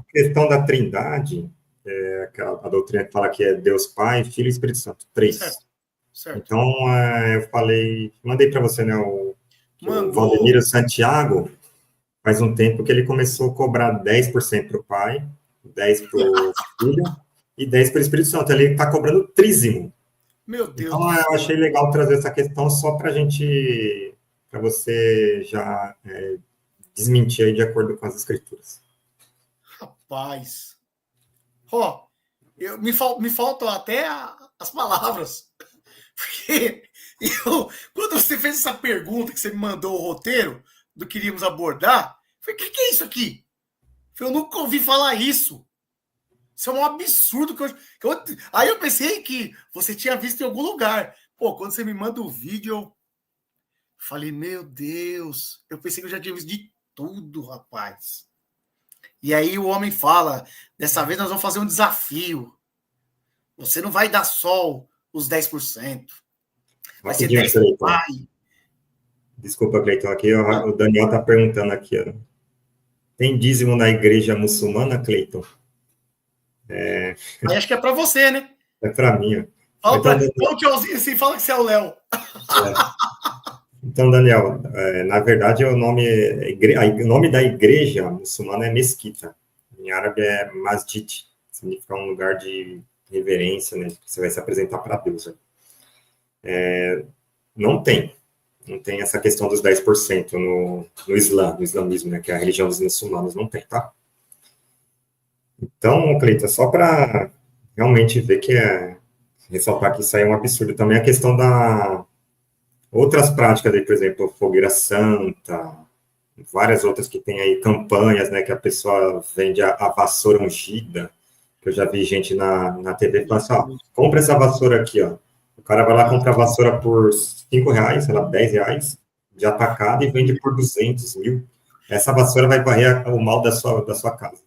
Questão da Trindade, a doutrina que fala que é Deus Pai, Filho e Espírito Santo. 3. Certo. Então, eu mandei para você, né, o Valdemiro Santiago, faz um tempo que ele começou a cobrar 10% para o pai, 10% para o filho e 10% para o Espírito Santo. Ele está cobrando trízimo. Meu Deus. Então, eu achei legal trazer essa questão só para você já desmentir aí de acordo com as escrituras. Rapaz. Me faltam até as palavras. Porque quando você fez essa pergunta, que você me mandou o roteiro do que iríamos abordar, eu falei, o que é isso aqui? Eu nunca ouvi falar isso. Isso é um absurdo. Aí eu pensei que você tinha visto em algum lugar. Quando você me manda o vídeo, eu falei, meu Deus, eu pensei que eu já tinha visto de tudo, rapaz. E aí o homem fala, dessa vez nós vamos fazer um desafio. Você não vai dar só os 10%. Vai ser 10%. Desculpa, Cleiton, aqui o Daniel está perguntando aqui, ó. Tem dízimo na igreja muçulmana, Cleiton? Aí acho que é para você, né? É para mim. Fala o tchauzinho assim, fala que você é o Léo. Então, Daniel, na verdade, o nome da igreja muçulmana é mesquita. Em árabe é masjid, significa um lugar de reverência, né? Você vai se apresentar para Deus. Né? Não tem essa questão dos 10% no Islã, no islamismo, né? Que é a religião dos muçulmanos, não tem, tá? Então, Cleiton, só para realmente ver ressaltar que isso aí é um absurdo. Também a questão da outras práticas aí, por exemplo, fogueira santa, várias outras que tem aí campanhas, né, que a pessoa vende a vassoura ungida, que eu já vi gente na TV falar assim, ó, compra essa vassoura aqui, ó. O cara vai lá comprar a vassoura por R$5, sei lá, R$10, de atacado, e vende por 200 mil. Essa vassoura vai varrer o mal da sua casa.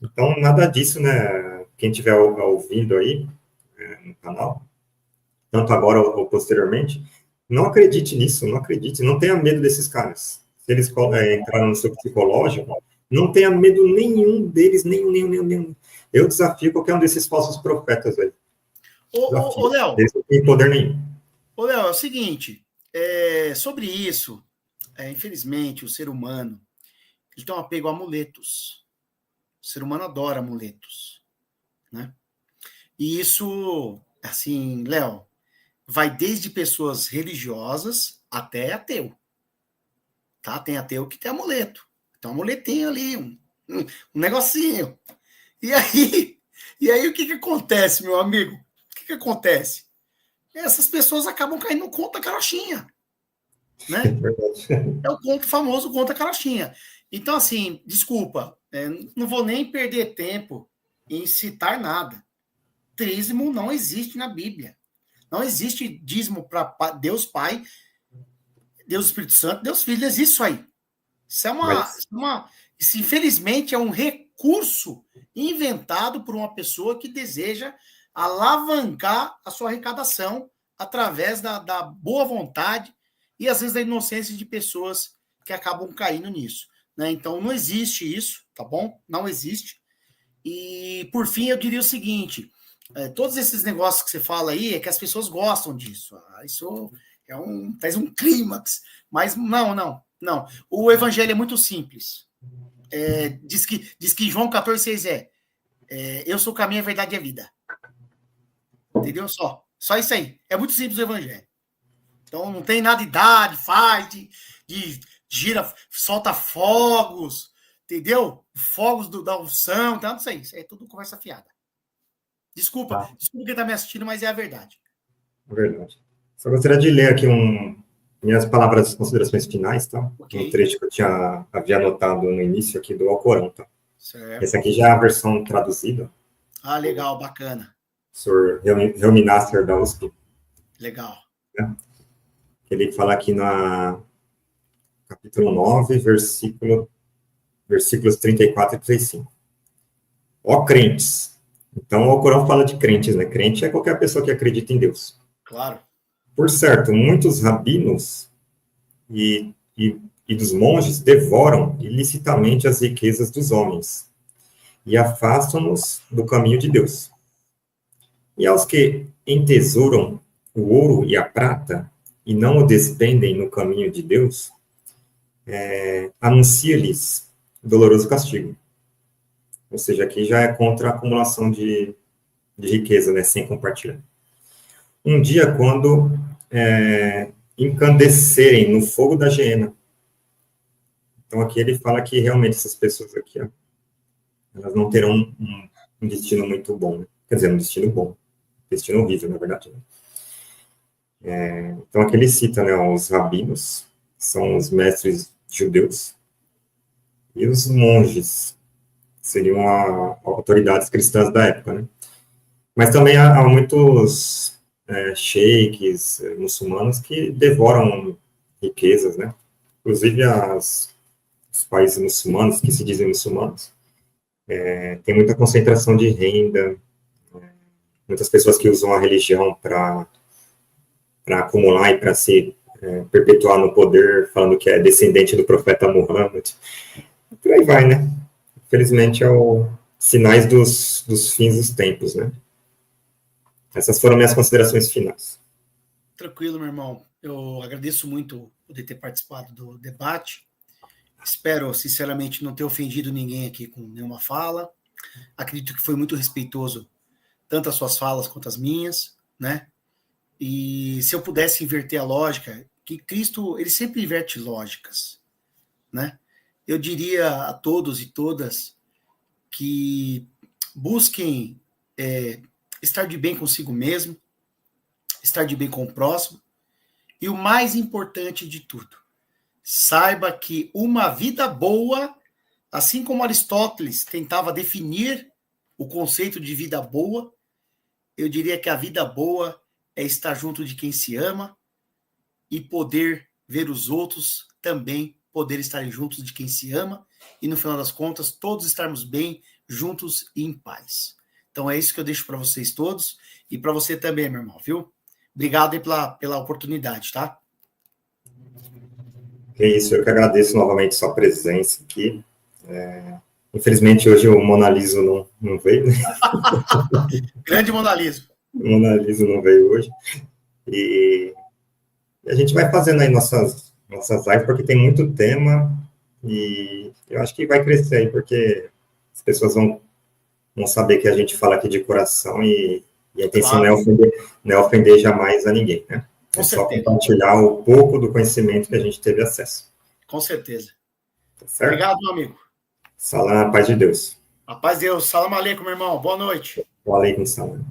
Então, nada disso, né? Quem estiver ouvindo aí no canal, tanto agora ou posteriormente, não acredite nisso, não acredite, não tenha medo desses caras. Se eles entraram no seu psicológico, não tenha medo nenhum deles, nenhum. Eu desafio qualquer um desses falsos profetas aí. Ô, Léo. Eles não têm poder nenhum. Ô, Léo, é o seguinte, sobre isso, infelizmente, o ser humano, ele tem um apego a amuletos. O ser humano adora amuletos, né? E isso, assim, Léo, vai desde pessoas religiosas até ateu. Tá? Tem ateu que tem amuleto. Tem um amuletinho ali, um negocinho. E aí o que acontece, meu amigo? O que acontece? Essas pessoas acabam caindo no conto da carochinha. Né? É o famoso conto da carochinha. Então, assim, desculpa, não vou nem perder tempo em citar nada. Dízimo não existe na Bíblia. Não existe dízimo para Deus Pai, Deus Espírito Santo, Deus Filho. Não existe isso aí. Isso, infelizmente, é um recurso inventado por uma pessoa que deseja alavancar a sua arrecadação através da boa vontade e, às vezes, da inocência de pessoas que acabam caindo nisso. Né? Então, não existe isso, tá bom? Não existe. E, por fim, eu diria o seguinte, todos esses negócios que você fala aí é que as pessoas gostam disso. Isso faz um clímax. Mas não. O evangelho é muito simples. Diz que João 14,6 eu sou o caminho, a verdade e a vida. Entendeu? Só isso aí. É muito simples o evangelho. Então não tem nada de idade, faz, de gira, solta fogos, entendeu? Fogos da unção, então, não sei. Isso é tudo conversa fiada. Desculpa quem está me assistindo, mas é a verdade. É verdade. Só gostaria de ler aqui minhas palavras, considerações finais, tá? Okay. Um trecho que eu havia anotado no início aqui do Alcorão, tá? Certo. Esse aqui já é a versão traduzida. Ah, legal, bacana. Sr. Helmi Nasser, da USP. Legal. Né? Ele fala aqui no capítulo 9, versículos 34 e 35. Ó crentes. Então, o Alcorão fala de crentes, né? Crente é qualquer pessoa que acredita em Deus. Claro. Por certo, muitos rabinos e dos monges devoram ilicitamente as riquezas dos homens e afastam-nos do caminho de Deus. E aos que entesouram o ouro e a prata e não o despendem no caminho de Deus, anuncia-lhes doloroso castigo. Ou seja, aqui já é contra a acumulação de riqueza, né, sem compartilhar. Um dia, quando encandecerem no fogo da hiena. Então, aqui ele fala que realmente essas pessoas aqui, ó, elas não terão um destino muito bom. Né? Quer dizer, um destino bom. Destino horrível, na verdade. Né? Então, aqui ele cita, né, os rabinos, que são os mestres judeus, e os monges, que seriam autoridades cristãs da época. Né? Mas também há muitos sheiks muçulmanos que devoram riquezas, né? Inclusive os países muçulmanos, que se dizem muçulmanos, tem muita concentração de renda, muitas pessoas que usam a religião para acumular e para se perpetuar no poder, falando que é descendente do profeta Muhammad. E por aí vai, né? Infelizmente, sinais dos fins dos tempos, né? Essas foram minhas considerações finais. Tranquilo, meu irmão. Eu agradeço muito poder ter participado do debate. Espero, sinceramente, não ter ofendido ninguém aqui com nenhuma fala. Acredito que foi muito respeitoso, tanto as suas falas quanto as minhas, né? E se eu pudesse inverter a lógica, que Cristo, ele sempre inverte lógicas, né? Eu diria a todos e todas que busquem estar de bem consigo mesmo, estar de bem com o próximo, e o mais importante de tudo, saiba que uma vida boa, assim como Aristóteles tentava definir o conceito de vida boa, eu diria que a vida boa é estar junto de quem se ama e poder ver os outros também poder estarem juntos de quem se ama e, no final das contas, todos estarmos bem, juntos e em paz. Então, é isso que eu deixo para vocês todos e para você também, meu irmão, viu? Obrigado aí pela oportunidade, tá? É isso, eu que agradeço novamente sua presença aqui. Infelizmente, hoje o Mona Lisa não veio, né? Grande Mona Lisa. O Mona Lisa não veio hoje. E a gente vai fazendo aí nossas lives, porque tem muito tema, e eu acho que vai crescer aí, porque as pessoas vão saber que a gente fala aqui de coração, e a intenção Claro. não é ofender jamais a ninguém, né? Com É só certeza. compartilhar um pouco do conhecimento que a gente teve acesso. Com certeza. Tá certo? Obrigado, meu amigo. Salam, a paz de Deus. A paz de Deus. Salam aleikum, meu irmão. Boa noite. Wa alaikum salam.